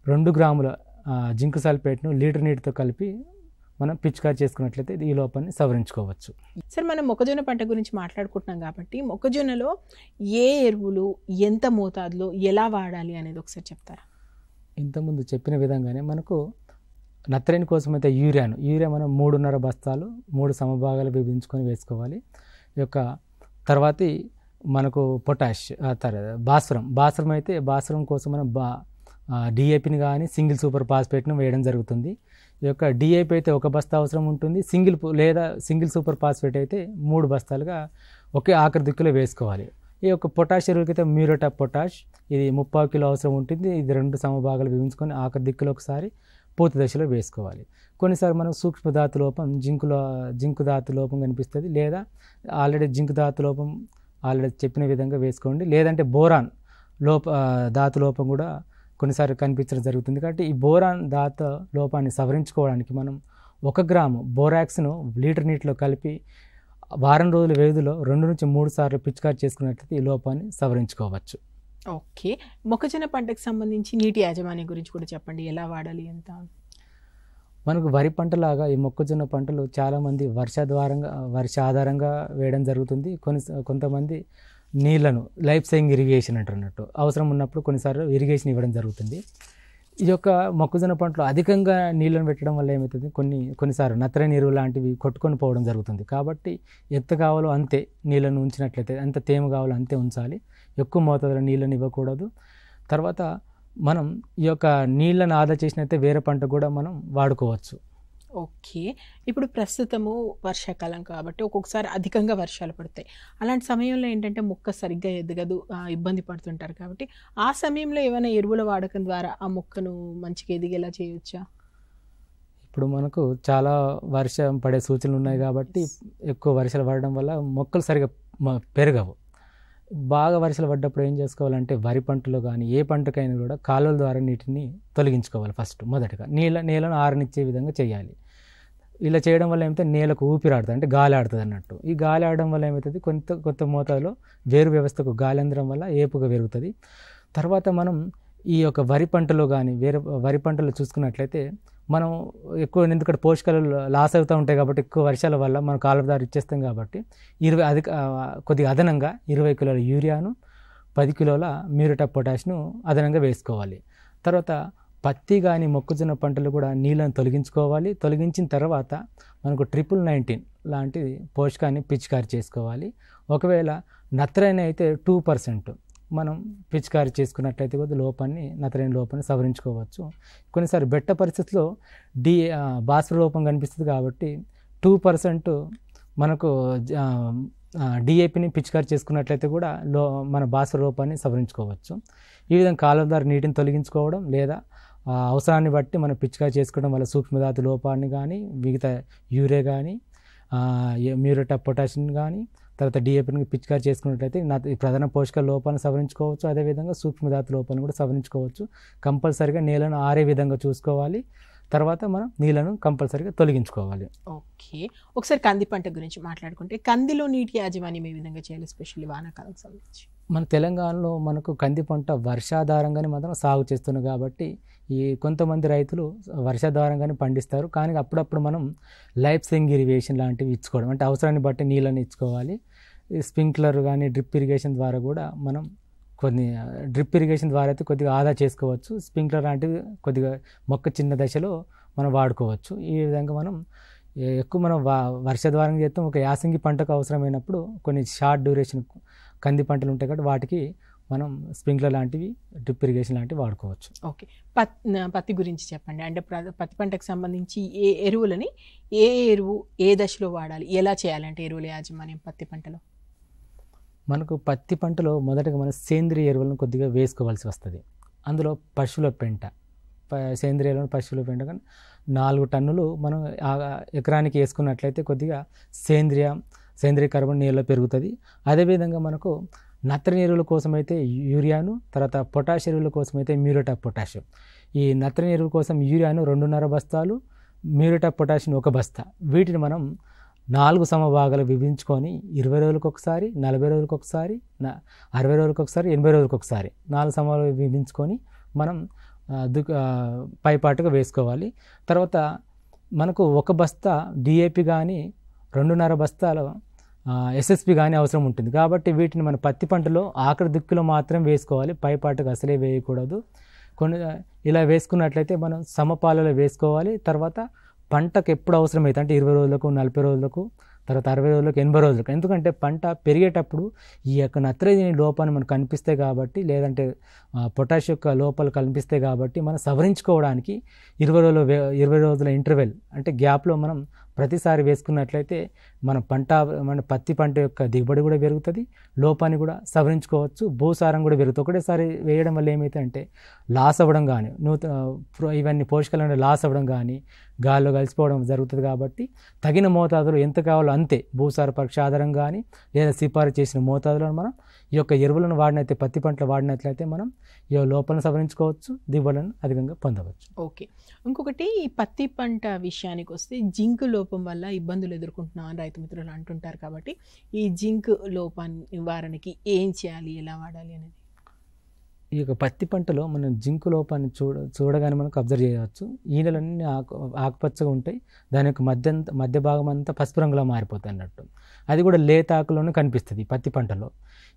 2 గ్రాముల జింక్ సల్ఫేట్ను లీటర్ నీటితో కలిపి మనం పిచికారి చేసుకున్నట్లయితే ఈ లోపాన్ని సవరించుకోవచ్చు. సార్, మనం మొక్కజొన్న పంట గురించి మాట్లాడుకుంటున్నాం కాబట్టి మొక్కజొన్నలో ఏ ఎరువులు ఎంత మోతాదులో ఎలా వాడాలి అనేది ఒకసారి చెప్తారా? ఇంతకుముందు చెప్పిన విధంగానే మనకు నత్రజని కోసం అయితే యూరియా మనం 3.5 బస్తాలు 3 సమభాగాలు విభజించుకొని వేసుకోవాలి. ఈ యొక్క తర్వాత మనకు పొటాష్, భాస్వరం అయితే భాస్వరం కోసం మనం డిఏపిని కానీ సింగిల్ సూపర్ ఫాస్ఫేట్ను వేయడం జరుగుతుంది. ఈ యొక్క డిఏపి అయితే 1 బస్తా అవసరం ఉంటుంది. సింగిల్ సూపర్ ఫాస్ఫేట్ అయితే 3 బస్తాలుగా ఒకే ఆఖరి దిక్కులో వేసుకోవాలి. ఈ యొక్క పొటాష్ ఎరువులకైతే మ్యూరేట్ ఆఫ్ పొటాష్, ఇది 30 కిలో అవసరం ఉంటుంది. ఇది 2 సమభాగాలు విభజించుకొని ఆఖరి దిక్కులో ఒకసారి, పూత దశలో వేసుకోవాలి. కొన్నిసార్లు మనం సూక్ష్మధాతు లోపం జింకు ధాతు లోపం కనిపిస్తుంది. లేదా ఆల్రెడీ జింకు ధాతు లోపం ఆల్రెడీ చెప్పిన విధంగా వేసుకోండి. లేదంటే బోరాన్ ధాతు లోపం కూడా కొన్నిసార్లు కనిపించడం జరుగుతుంది. కాబట్టి ఈ బోరాన్ ధాతు లోపాన్ని సవరించుకోవడానికి మనం 1 గ్రాము బోరాక్స్ను లీటర్ నీటిలో కలిపి వారం రోజుల వ్యవధిలో 2 నుంచి 3 సార్లు పిచికారి చేసుకున్నట్లయితే ఈ లోపాన్ని సవరించుకోవచ్చు. ఓకే, మొక్కజొన్న పంటకు సంబంధించి నీటి యాజమాన్యం గురించి కూడా చెప్పండి, ఎలా వాడాలి ఎంత? మనకు వరి పంటలాగా ఈ మొక్కజొన్న పంటలు చాలామంది వర్ష ఆధారంగా వేయడం జరుగుతుంది. కొంతమంది నీళ్లను లైఫ్ సేవింగ్ ఇరిగేషన్ అంటున్నట్టు అవసరం ఉన్నప్పుడు కొన్నిసార్లు ఇరిగేషన్ ఇవ్వడం జరుగుతుంది. ఈ యొక్క మొక్కజొన్న పంటలో అధికంగా నీళ్ళను పెట్టడం వల్ల ఏమవుతుంది, కొన్నిసార్లు నత్రజని ఎరువు లాంటివి కొట్టుకొని పోవడం జరుగుతుంది. కాబట్టి ఎంత కావాలో అంతే నీళ్ళను ఉంచినట్లయితే, ఎంత తేమ కావాలో అంతే ఉంచాలి, ఎక్కువ మోతాదులో నీళ్ళని ఇవ్వకూడదు. తర్వాత మనం ఈ యొక్క నీళ్ళను ఆదా చేసినట్లయితే వేరే పంట కూడా మనం వాడుకోవచ్చు. ఓకే, ఇప్పుడు ప్రస్తుతము వర్షాకాలం కాబట్టి ఒక్కొక్కసారి అధికంగా వర్షాలు పడతాయి. అలాంటి సమయంలో ఏంటంటే మొక్క సరిగ్గా ఎదగదు, ఇబ్బంది పడుతుంటారు. కాబట్టి ఆ సమయంలో ఏమైనా ఎరువుల వాడకం ద్వారా ఆ మొక్కను మంచిగా ఎదిగేలా చేయొచ్చా? ఇప్పుడు మనకు చాలా వర్షం పడే సూచనలు ఉన్నాయి కాబట్టి ఎక్కువ వర్షాలు పడడం వల్ల మొక్కలు సరిగా పెరగవు. బాగా వర్షాలు పడ్డప్పుడు ఏం చేసుకోవాలంటే వరి పంటలో కానీ ఏ పంటకైనా కూడా కాలువల ద్వారా నీటిని తొలగించుకోవాలి. మొదటగా నేలను ఆరనిచ్చే విధంగా చేయాలి. ఇలా చేయడం వల్ల ఏమైతే నేలకు ఊపిరాడుతుంది, అంటే గాలి ఆడుతుంది అన్నట్టు. ఈ గాలి ఆడడం వల్ల ఏమవుతుంది, కొత్త మోతాదులో వేరు వ్యవస్థకు గాలి అందడం వల్ల ఏపుగా పెరుగుతుంది. తర్వాత మనం ఈ యొక్క వరి పంటలో కానీ వరి పంటలు చూసుకున్నట్లయితే మనం ఎక్కువ, ఎందుకంటే పోషకాలు లాస్ అవుతూ ఉంటాయి కాబట్టి ఎక్కువ వర్షాల వల్ల మనం కాలువ దారి ఇచ్చేస్తాం కాబట్టి కొద్దిగా అదనంగా 20 కిలోల యూరియాను 10 కిలోల మ్యూరేట్ ఆఫ్ పొటాష్ను అదనంగా వేసుకోవాలి. తర్వాత పత్తి కానీ మొక్కజొన్న పంటలు కూడా నీళ్ళను తొలగించుకోవాలి. తొలగించిన తర్వాత మనకు 19 లాంటి పోషకాన్ని పిచికారి చేసుకోవాలి. ఒకవేళ నత్రజని అయితే 2% మనం పిచికారి చేసుకున్నట్లయితే కొద్ది నత్రజని లోపాన్ని సవరించుకోవచ్చు. కొన్నిసార్లు బెట్ట పరిస్థితుల్లో భాస్వర లోపం కనిపిస్తుంది కాబట్టి 2% మనకు డిఏపిని పిచికారి చేసుకున్నట్లయితే కూడా మన భాస్వర లోపాన్ని సవరించుకోవచ్చు. ఈ విధంగా కాలువ ద్వారా నీటిని తొలగించుకోవడం లేదా అవసరాన్ని బట్టి మనం పిచికారి చేసుకోవడం వల్ల సూక్ష్మధాతు లోపాన్ని కానీ, మిగతా యూరియా కానీ, మ్యూరేట్ ఆఫ్ పొటాషియం కానీ, తర్వాత డిఏపిని పిచికారి చేసుకున్నట్లయితే ప్రధాన పోషకాల లోపాన్ని సవరించుకోవచ్చు. అదేవిధంగా సూక్ష్మధాతు లోపాన్ని కూడా సవరించుకోవచ్చు. కంపల్సరిగా నీళ్ళను ఆరే విధంగా చూసుకోవాలి. తర్వాత మనం నీళ్ళను కంపల్సరిగా తొలగించుకోవాలి. ఓకే, ఒకసారి కంది పంట గురించి మాట్లాడుకుంటే కందిలో నీటి యాజమాన్యం ఏ విధంగా చేయాలి, స్పెషల్లీ వానాకాలం సంబంధించి? మన తెలంగాణలో మనకు కంది పంట వర్షాధారంగానే మాత్రం సాగు చేస్తున్నాం కాబట్టి కొంతమంది రైతులు వర్షాధారంగానే పండిస్తారు. కానీ అప్పుడప్పుడు మనం లైఫ్ సేవింగ్ ఇరిగేషన్ లాంటివి ఇచ్చుకోవడం, అంటే అవసరాన్ని బట్టి నీళ్ళని ఇచ్చుకోవాలి. స్ప్రింక్లర్ కానీ డ్రిప్ ఇరిగేషన్ ద్వారా కూడా మనం డ్రిప్ ఇరిగేషన్ ద్వారా అయితే కొద్దిగా ఆదా చేసుకోవచ్చు. స్ప్రింక్లర్ లాంటివి కొద్దిగా మొక్క చిన్న దశలో మనం వాడుకోవచ్చు. ఈ విధంగా మనం ఎక్కువ మనం వర్షాధారంగా చేస్తాం. ఒక యాసంగి పంటకు అవసరమైనప్పుడు కొన్ని షార్ట్ డ్యూరేషన్ కంది పంటలు ఉంటాయి కాబట్టి వాటికి మనం స్ప్రింక్లర్ లాంటివి డ్రిప్ ఇరిగేషన్ లాంటివి వాడుకోవచ్చు. ఓకే, పత్తి గురించి చెప్పండి. అంటే పత్తి పంటకు సంబంధించి ఎరువులని ఏ ఎరువు ఏ దశలో వాడాలి, ఎలా చేయాలంటే ఎరువుల యాజమాన్యం పత్తి పంటలో? మనకు పత్తి పంటలో మొదటగా మనం సేంద్రియ ఎరువులను కొద్దిగా వేసుకోవాల్సి వస్తుంది. అందులో పశువుల పెంట, సేంద్రియ ఎరువులను పశువుల పెంట 4 టన్నులు మనం ఎకరానికి వేసుకున్నట్లయితే కొద్దిగా సేంద్రియ కర్బన్ నీళ్ళలో పెరుగుతుంది. అదేవిధంగా మనకు నత్రజని ఎరువుల కోసమైతే యూరియాను, తర్వాత పొటాష్ ఎరువుల కోసమైతే మ్యూరేట్ ఆఫ్ పొటాషియం. ఈ నత్రజని ఎరువుల కోసం యూరియాను 2.5 బస్తాలు, మ్యూరేట్ ఆఫ్ పొటాషియం 1 బస్తా. వీటిని మనం 4 సమభాగాలు విభజించుకొని 20 రోజులకు ఒకసారి, 40 రోజులకు ఒకసారి, 60 రోజులకు ఒకసారి, 80 రోజులకు ఒకసారి 4 సమభాగాలు విభజించుకొని మనం పైపాటుగా వేసుకోవాలి. తర్వాత మనకు 1 బస్తా డిఏపి కానీ 2.5 బస్తాల ఎస్ఎస్పి కానీ అవసరం ఉంటుంది. కాబట్టి వీటిని మన పత్తి పంటలో ఆఖరి దిక్కులో మాత్రం వేసుకోవాలి, పైపాటుగా అసలే వేయకూడదు. ఇలా వేసుకున్నట్లయితే మనం సమపాలలో వేసుకోవాలి. తర్వాత పంటకు ఎప్పుడు అవసరమైతే, అంటే 20 రోజులకు, 40 రోజులకు, తర్వాత 60 రోజులకు, 80 రోజులకు. ఎందుకంటే పంట పెరిగేటప్పుడు ఈ యొక్క నత్రజని లోపాన్ని మనకు కనిపిస్తాయి కాబట్టి, లేదంటే పొటాష్ యొక్క లోపాలు కనిపిస్తాయి కాబట్టి మనం సవరించుకోవడానికి 20 రోజుల ఇంటర్వెల్, అంటే గ్యాప్లో మనం ప్రతిసారి వేసుకున్నట్లయితే మన పత్తి పంట యొక్క దిగుబడి కూడా పెరుగుతుంది, లోపాన్ని కూడా సవరించుకోవచ్చు, భూసారం కూడా పెరుగుతుంది. ఒకటేసారి వేయడం వల్ల ఏమైతే అంటే లాస్ అవ్వడం కానీ, ఇవన్నీ పోషకాలు లాస్ అవ్వడం కానీ, గాల్లో కలిసిపోవడం జరుగుతుంది. కాబట్టి తగిన మోతాదులో ఎంత కావాలో అంతే భూసార పరీక్ష ఆధారం కానీ లేదా సిఫారసు చేసిన మోతాదులో మనం ఈ యొక్క ఎరువులను వాడినైతే పత్తి పంటలు వాడినట్లయితే మనం ఈ లోపాలను సవరించుకోవచ్చు, దిగుబడులను అధికంగా పొందవచ్చు. ఓకే. ఇంకొకటి ఈ పత్తి పంట విషయానికి వస్తే జింక్ లోపం వల్ల ఇబ్బందులు ఎదుర్కొంటున్నాం అని రైతు మిత్రులు అంటుంటారు. కాబట్టి ఈ జింక్ లోపాన్ని నివారణకి ఏం చేయాలి, ఎలా వాడాలి అనేది? ఈ యొక్క పత్తి పంటలో మనం జింకు లోపాన్ని చూడగానే మనకు అబ్జర్వ్ చేయవచ్చు. ఈనెలన్నీ ఆకుపచ్చగా ఉంటాయి, దాని యొక్క మధ్య భాగం అంతా పసుపు రంగులో మారిపోతుంది అన్నట్టు. అది కూడా లేత ఆకులోనే కనిపిస్తుంది పత్తి పంటలో.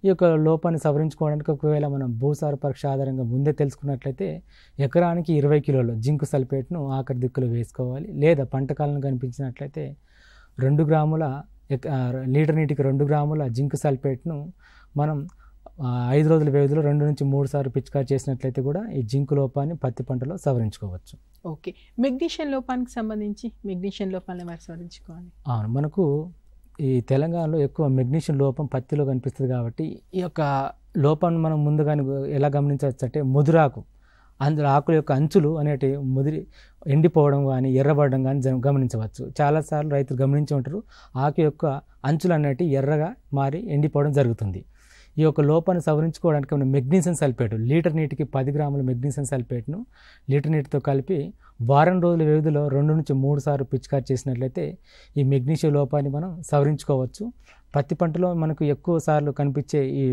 ఈ యొక్క లోపాన్ని సవరించుకోవడానికి ఒకవేళ మనం భూసార పరీక్ష ఆధారంగా ముందే తెలుసుకున్నట్లయితే ఎకరానికి 20 కిలోల జింకు సల్ఫేట్ను ఆఖరి దిక్కులో వేసుకోవాలి. లేదా పంట కాలం కనిపించినట్లయితే 2 గ్రాముల లీటర్ నీటికి 2 గ్రాముల జింకు సల్ఫేట్ను మనం 5 రోజుల వ్యవధిలో 2 నుంచి 3 సార్లు పిచికారి చేసినట్లయితే కూడా ఈ జింకు లోపాన్ని పత్తి పంటలో సవరించుకోవచ్చు. ఓకే. మెగ్నీషియం లోపానికి సంబంధించి మెగ్నీషియం లోపాన్ని మరి సవరించుకోవాలి. అవును, మనకు ఈ తెలంగాణలో ఎక్కువ మెగ్నీషియం లోపం పత్తిలో కనిపిస్తుంది. కాబట్టి ఈ యొక్క లోపాన్ని మనం ముందుగానే ఎలా గమనించవచ్చు అంటే ముదురాకు అందులో ఆకుల యొక్క అంచులు అనేటివి ముదిరి ఎండిపోవడం కానీ ఎర్రబడడం కానీ గమనించవచ్చు. చాలాసార్లు రైతులు గమనించి ఉంటారు, ఆకు యొక్క అంచులు అనేటివి ఎర్రగా మారి ఎండిపోవడం జరుగుతుంది. ఈ యొక్క లోపాన్ని సవరించుకోవడానికి మనం మెగ్నీషియం సల్ఫేట్ లీటర్ నీటికి 10 గ్రాముల మెగ్నీషియం సల్ఫేట్ను లీటర్ నీటితో కలిపి వారం రోజుల వ్యవధిలో 2 నుంచి 3 సార్లు పిచికారి చేసినట్లయితే ఈ మెగ్నీషియం లోపాన్ని మనం సవరించుకోవచ్చు. పత్తి పంటలో మనకు ఎక్కువ సార్లు కనిపించే ఈ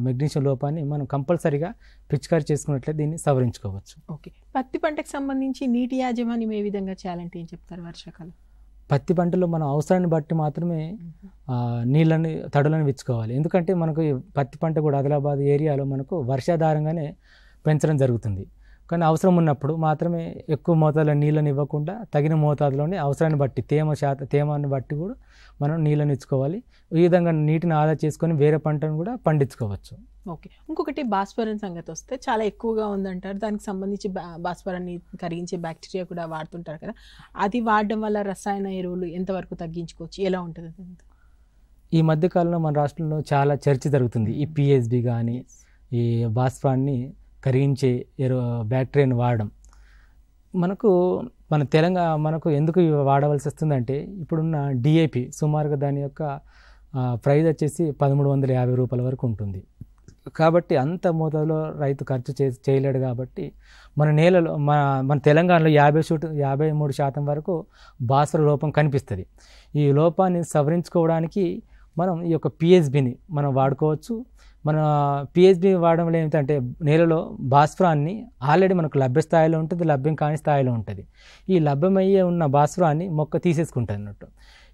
మెగ్నీషియం లోపాన్ని మనం కంపల్సరీగా పిచికారి చేసుకున్నట్లయితే దీన్ని సవరించుకోవచ్చు. ఓకే. పత్తి పంటకు సంబంధించి నీటి యాజమాన్యం ఏ విధంగా చేయాలంటే ఏం చెప్తారు? వర్షాకాలం పత్తి పంటలో మనం అవసరాన్ని బట్టి మాత్రమే నీళ్ళని తడులను విచ్చుకోవాలి. ఎందుకంటే మనకు పత్తి పంట కూడా ఆదిలాబాద్ ఏరియాలో మనకు వర్షాధారంగానే పెంచడం జరుగుతుంది. కానీ అవసరం ఉన్నప్పుడు మాత్రమే ఎక్కువ మోతాదులో నీళ్ళని ఇవ్వకుండా తగిన మోతాదులోనే అవసరాన్ని బట్టి తేమాన్ని బట్టి కూడా మనం నీళ్ళని ఇచ్చుకోవాలి. ఈ విధంగా నీటిని ఆదా చేసుకొని వేరే పంటను కూడా పండించుకోవచ్చు. ఓకే. ఇంకొకటి భాస్వరం సంగతి వస్తే చాలా ఎక్కువగా ఉందంటారు. దానికి సంబంధించి భాస్వరాన్ని కరిగించే బ్యాక్టీరియా కూడా వాడుతుంటారు కదా, అది వాడడం వల్ల రసాయన ఎరువులు ఎంతవరకు తగ్గించుకోవచ్చు, ఎలా ఉంటుంది? ఈ మధ్యకాలంలో మన రాష్ట్రంలో చాలా చర్చ జరుగుతుంది. ఈ పిహెచ్బి కానీ ఈ భాస్వరాన్ని కరిగించే బ్యాక్టీరియాని వాడడం మన మనకు ఎందుకు వాడవలసి వస్తుందంటే ఇప్పుడున్న డిఏపి సుమారుగా దాని యొక్క ప్రైస్ వచ్చేసి 1350 రూపాయల వరకు ఉంటుంది. కాబట్టి అంత మోతాదులో రైతు ఖర్చు చేయలేడు. కాబట్టి మన నేలలో మన తెలంగాణలో 53% వరకు భాస్వర లోపం కనిపిస్తుంది. ఈ లోపాన్ని సవరించుకోవడానికి మనం ఈ యొక్క పిహెచ్బిని మనం వాడుకోవచ్చు. మన పిహెచ్బి వాడడం వల్ల ఏమిటంటే నేలలో భాస్వరాన్ని ఆల్రెడీ మనకు లభ్య స్థాయిలో ఉంటుంది, లభ్యం కాని స్థాయిలో ఉంటుంది. ఈ లభ్యమయ్యే ఉన్న భాస్వరాన్ని మొక్క తీసేసుకుంటుంది అన్నట్టు.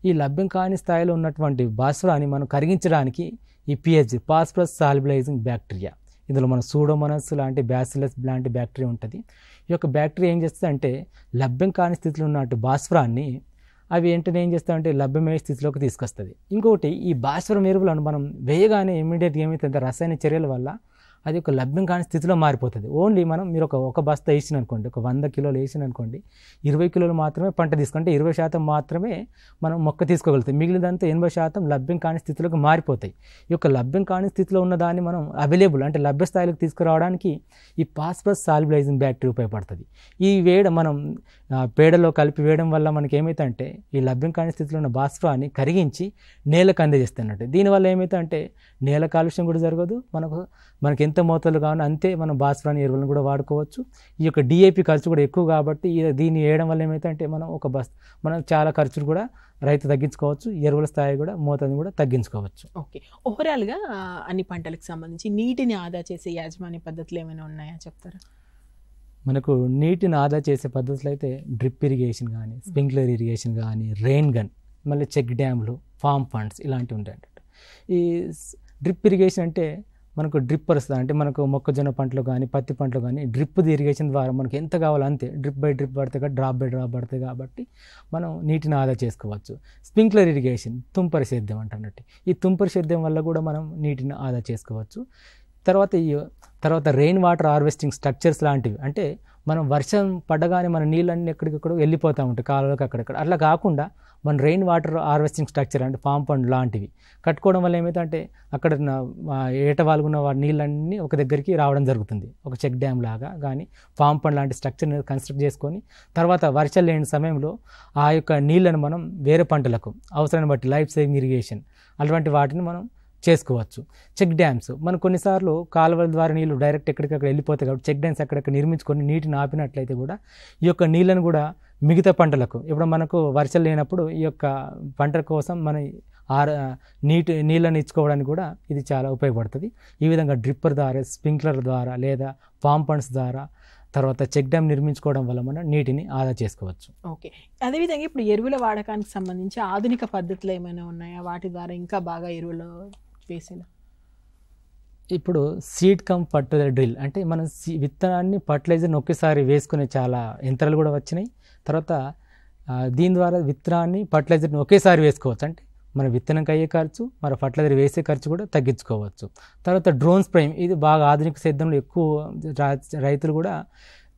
ఈ లభ్యం కాని స్థాయిలో ఉన్నటువంటి భాస్వరాన్ని మనం కరిగించడానికి ఈ పిహెచ్బి ఫాస్ఫరస్ సాల్బిలైజింగ్ బ్యాక్టీరియా, ఇందులో మన సూడోమోనాస్ లాంటి బ్యాసిలస్ లాంటి బ్యాక్టీరియా ఉంటుంది. ఈ యొక్క బ్యాక్టీరియా ఏం చేస్తుంది అంటే లభ్యం కాని స్థితిలో ఉన్నట్టు భాస్వరాన్ని అవి వెంటనే ఏం చేస్తామంటే లభ్యమయ్యే స్థితిలోకి తీసుకొస్తుంది. ఇంకొకటి ఈ భాస్వరం ఎరువులను మనం వేయగానే ఇమ్మీడియట్గా ఏమవుతుంది, రసాయన చర్యల వల్ల అది ఒక లభ్యం కాని స్థితిలో మారిపోతుంది. ఓన్లీ మీరు ఒక బస్తా వేసిన అనుకోండి, ఒక 100 కిలోలు వేసిన అనుకోండి, 20 కిలోలు మాత్రమే పంట తీసుకుంటే 20% మాత్రమే మనం మొక్క తీసుకోగలుగుతాం. మిగిలినంతా 80% లభ్యం కాని స్థితిలోకి మారిపోతాయి. ఈ యొక్క లభ్యం కాని స్థితిలో ఉన్న దాన్ని మనం అవైలబుల్ అంటే లభ్య స్థాయిలోకి తీసుకురావడానికి ఈ ఫాస్ఫరస్ సాల్బిలైజింగ్ బ్యాక్టీరియా ఉపయోగపడుతుంది. ఈ మనం పేడలో కలిపి వేయడం వల్ల మనకి ఏమవుతుందంటే ఈ లభ్యం కాని స్థితిలో ఉన్న భాస్వరాన్ని కరిగించి నేలకు అందజేస్తున్నట్టు. దీనివల్ల ఏమవుతుందంటే నేల కాలుష్యం కూడా జరగదు. మనకి ఎంత మోతాదులు కావాలో అంతే మనం భాస్వరాన్ని ఎరువులను కూడా వాడుకోవచ్చు. ఈ యొక్క డిఏపి ఖర్చు కూడా ఎక్కువ కాబట్టి దీన్ని వేయడం వల్ల ఏమవుతుందంటే మనం చాలా ఖర్చులు కూడా రైతు తగ్గించుకోవచ్చు, ఎరువుల స్థాయి కూడా మోతాదుని కూడా తగ్గించుకోవచ్చు. ఓకే. ఓవరాల్గా అన్ని పంటలకు సంబంధించి నీటిని ఆదా చేసే యాజమాన్య పద్ధతులు ఏమైనా ఉన్నాయా చెప్తారా? మనకు నీటిని ఆదా చేసే పద్ధతులు అయితే డ్రిప్ ఇరిగేషన్ కానీ, స్ప్రింక్లర్ ఇరిగేషన్ కానీ, రెయిన్ గన్, మళ్ళీ చెక్ డ్యామ్లు, ఫామ్ ఫండ్స్ ఇలాంటివి ఉంటాయి. ఈ డ్రిప్ ఇరిగేషన్ అంటే మనకు డ్రిప్పర్ వస్తుంది. అంటే మనకు మొక్కజొన్న పంటలు కానీ పత్తి పంటలు కానీ డ్రిప్ ఇరిగేషన్ ద్వారా మనకు ఎంత కావాలో అంతే డ్రిప్ బై డ్రిప్ పడతాయి కాబట్టి డ్రాప్ బై డ్రాప్ పడతాయి కాబట్టి మనం నీటిని ఆదా చేసుకోవచ్చు. స్ప్రింక్లర్ ఇరిగేషన్ తుంపరి సేద్యం అంటున్నట్టు, ఈ తుంపరి సేద్యం వల్ల కూడా మనం నీటిని ఆదా చేసుకోవచ్చు. తర్వాత రెయిన్ వాటర్ హార్వెస్టింగ్ స్ట్రక్చర్స్ లాంటివి, అంటే మనం వర్షం పడగానే మన నీళ్ళన్నీ ఎక్కడికక్కడ వెళ్ళిపోతూ ఉంటాయి కాలువలకు అక్కడక్కడ. అట్లా కాకుండా మన రెయిన్ వాటర్ హార్వెస్టింగ్ స్ట్రక్చర్ అంటే పామ్ పండ్ లాంటివి కట్టుకోవడం వల్ల ఏమైతే అక్కడ ఏట వాల్గున్న నీళ్ళన్నీ ఒక దగ్గరికి రావడం జరుగుతుంది. ఒక చెక్ డ్యామ్ లాగా కానీ పామ్ పండ్ లాంటి స్ట్రక్చర్ని కన్స్ట్రక్ట్ చేసుకొని తర్వాత వర్షాలు లేని సమయంలో ఆ యొక్క నీళ్ళను మనం వేరే పంటలకు అవసరాన్ని బట్టి లైఫ్ సేవింగ్ ఇరిగేషన్ అటువంటి వాటిని మనం చేసుకోవచ్చు. చెక్ డ్యామ్స్ మనం కొన్నిసార్లు కాలువల ద్వారా నీళ్లు డైరెక్ట్ ఎక్కడికక్కడ వెళ్ళిపోతాయి కాబట్టి చెక్ డ్యామ్స్ అక్కడక్కడ నిర్మించుకొని నీటిని ఆపినట్లయితే కూడా ఈ యొక్క నీళ్ళను కూడా మిగతా పంటలకు ఇప్పుడు మనకు వర్షాలు లేనప్పుడు ఈ యొక్క పంటల కోసం మన నీళ్ళని ఇచ్చుకోవడానికి కూడా ఇది చాలా ఉపయోగపడుతుంది. ఈ విధంగా డ్రిప్పర్ ద్వారా, స్ప్రింక్లర్ ద్వారా లేదా పామ్ పంప్స్ ద్వారా తర్వాత చెక్ డ్యామ్ నిర్మించుకోవడం వల్ల మనం నీటిని ఆదా చేసుకోవచ్చు. ఓకే, అదేవిధంగా ఇప్పుడు ఎరువుల వాడకానికి సంబంధించి ఆధునిక పద్ధతులు ఏమైనా ఉన్నాయా? వాటి ద్వారా ఇంకా బాగా ఎరువులు వేసిన ఇప్పుడు సీడ్ కమ్ ఫర్టిలైజర్ డ్రిల్ అంటే మనం విత్తనాన్ని ఫర్టిలైజర్ని ఒకేసారి వేసుకునే చాలా యంత్రాలు కూడా వచ్చినాయి. తర్వాత దీని ద్వారా విత్తనాన్ని ఫర్టిలైజర్ని ఒకేసారి వేసుకోవచ్చు. అంటే మన విత్తనంకి అయ్యే ఖర్చు, మన ఫర్టిలైజర్ వేసే ఖర్చు కూడా తగ్గించుకోవచ్చు. తర్వాత డ్రోన్ స్ప్రేయింగ్, ఇది బాగా ఆధునిక సేద్యంలో ఎక్కువ రైతులు కూడా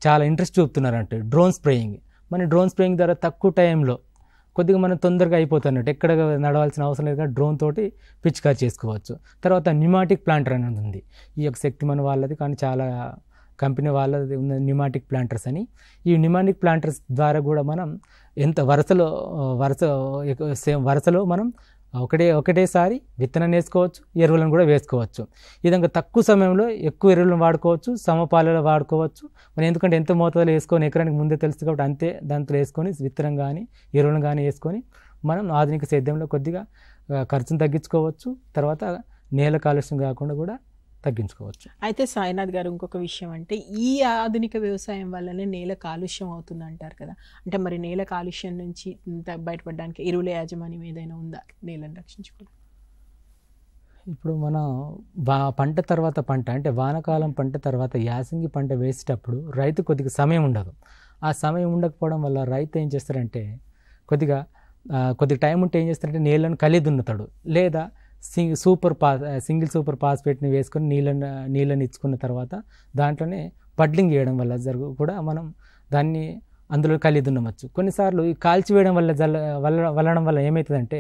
చాలా ఇంట్రెస్ట్ చూపుతున్నారు. అంటే డ్రోన్ స్ప్రేయింగ్, మన డ్రోన్ స్ప్రేయింగ్ ద్వారా తక్కువ టైంలో కొద్దిగా మనం తొందరగా అయిపోతున్నట్టు ఎక్కడ నడవాల్సిన అవసరం లేదు కానీ డ్రోన్ తోటి పిచికారి చేసుకోవచ్చు. తర్వాత న్యూమాటిక్ ప్లాంటర్ అనేది ఉంది, ఈ యొక్క శక్తిమన్ వాళ్ళది కానీ చాలా కంపెనీ వాళ్ళది ఉన్న న్యూమాటిక్ ప్లాంటర్స్ అని. ఈ న్యూమాటిక్ ప్లాంటర్స్ ద్వారా కూడా మనం ఎంత వరుసలో మనం ఒకటేసారి విత్తనం వేసుకోవచ్చు, ఎరువులను కూడా వేసుకోవచ్చు. ఈ విధంగా తక్కువ సమయంలో ఎక్కువ ఎరువులను వాడుకోవచ్చు, సమపాలలో వాడుకోవచ్చు. మనం ఎందుకంటే ఎంత మోతాదులో వేసుకొని ఎకరానికి ముందే తెలుస్తుంది కాబట్టి అంతే దాంట్లో వేసుకొని విత్తనం కానీ ఎరువులను కానీ వేసుకొని మనం ఆధునిక సేద్యంలో కొద్దిగా ఖర్చును తగ్గించుకోవచ్చు. తర్వాత నేల కాలుష్యం కాకుండా కూడా తగ్గించుకోవచ్చు. అయితే సాయినాథ్ గారు, ఇంకొక విషయం అంటే ఈ ఆధునిక వ్యవసాయం వల్లనే నేల కాలుష్యం అవుతుంది అంటారు కదా, అంటే మరి నేల కాలుష్యం నుంచి బయటపడడానికి ఎరువుల యాజమాన్యం ఏదైనా ఉందా నేలను రక్షించుకోవడం? ఇప్పుడు మనం పంట తర్వాత పంట అంటే వానాకాలం పంట తర్వాత యాసంగి పంట వేసేటప్పుడు రైతు కొద్దిగా సమయం ఉండదు. ఆ సమయం ఉండకపోవడం వల్ల రైతు ఏం చేస్తారంటే కొద్దిగా టైం ఉంటే ఏం చేస్తారంటే నేలను కలిదున్నుతాడు, లేదా సింగిల్ సూపర్ ఫాస్ఫేట్ని వేసుకొని నీళ్ళని ఇచ్చుకున్న తర్వాత దాంట్లోనే బడ్లింగ్ చేయడం వల్ల కూడా మనం దాన్ని అందులో కలిదున్నవచ్చు. కొన్నిసార్లు ఈ కాల్చివేయడం వల్లడం వల్ల ఏమవుతుందంటే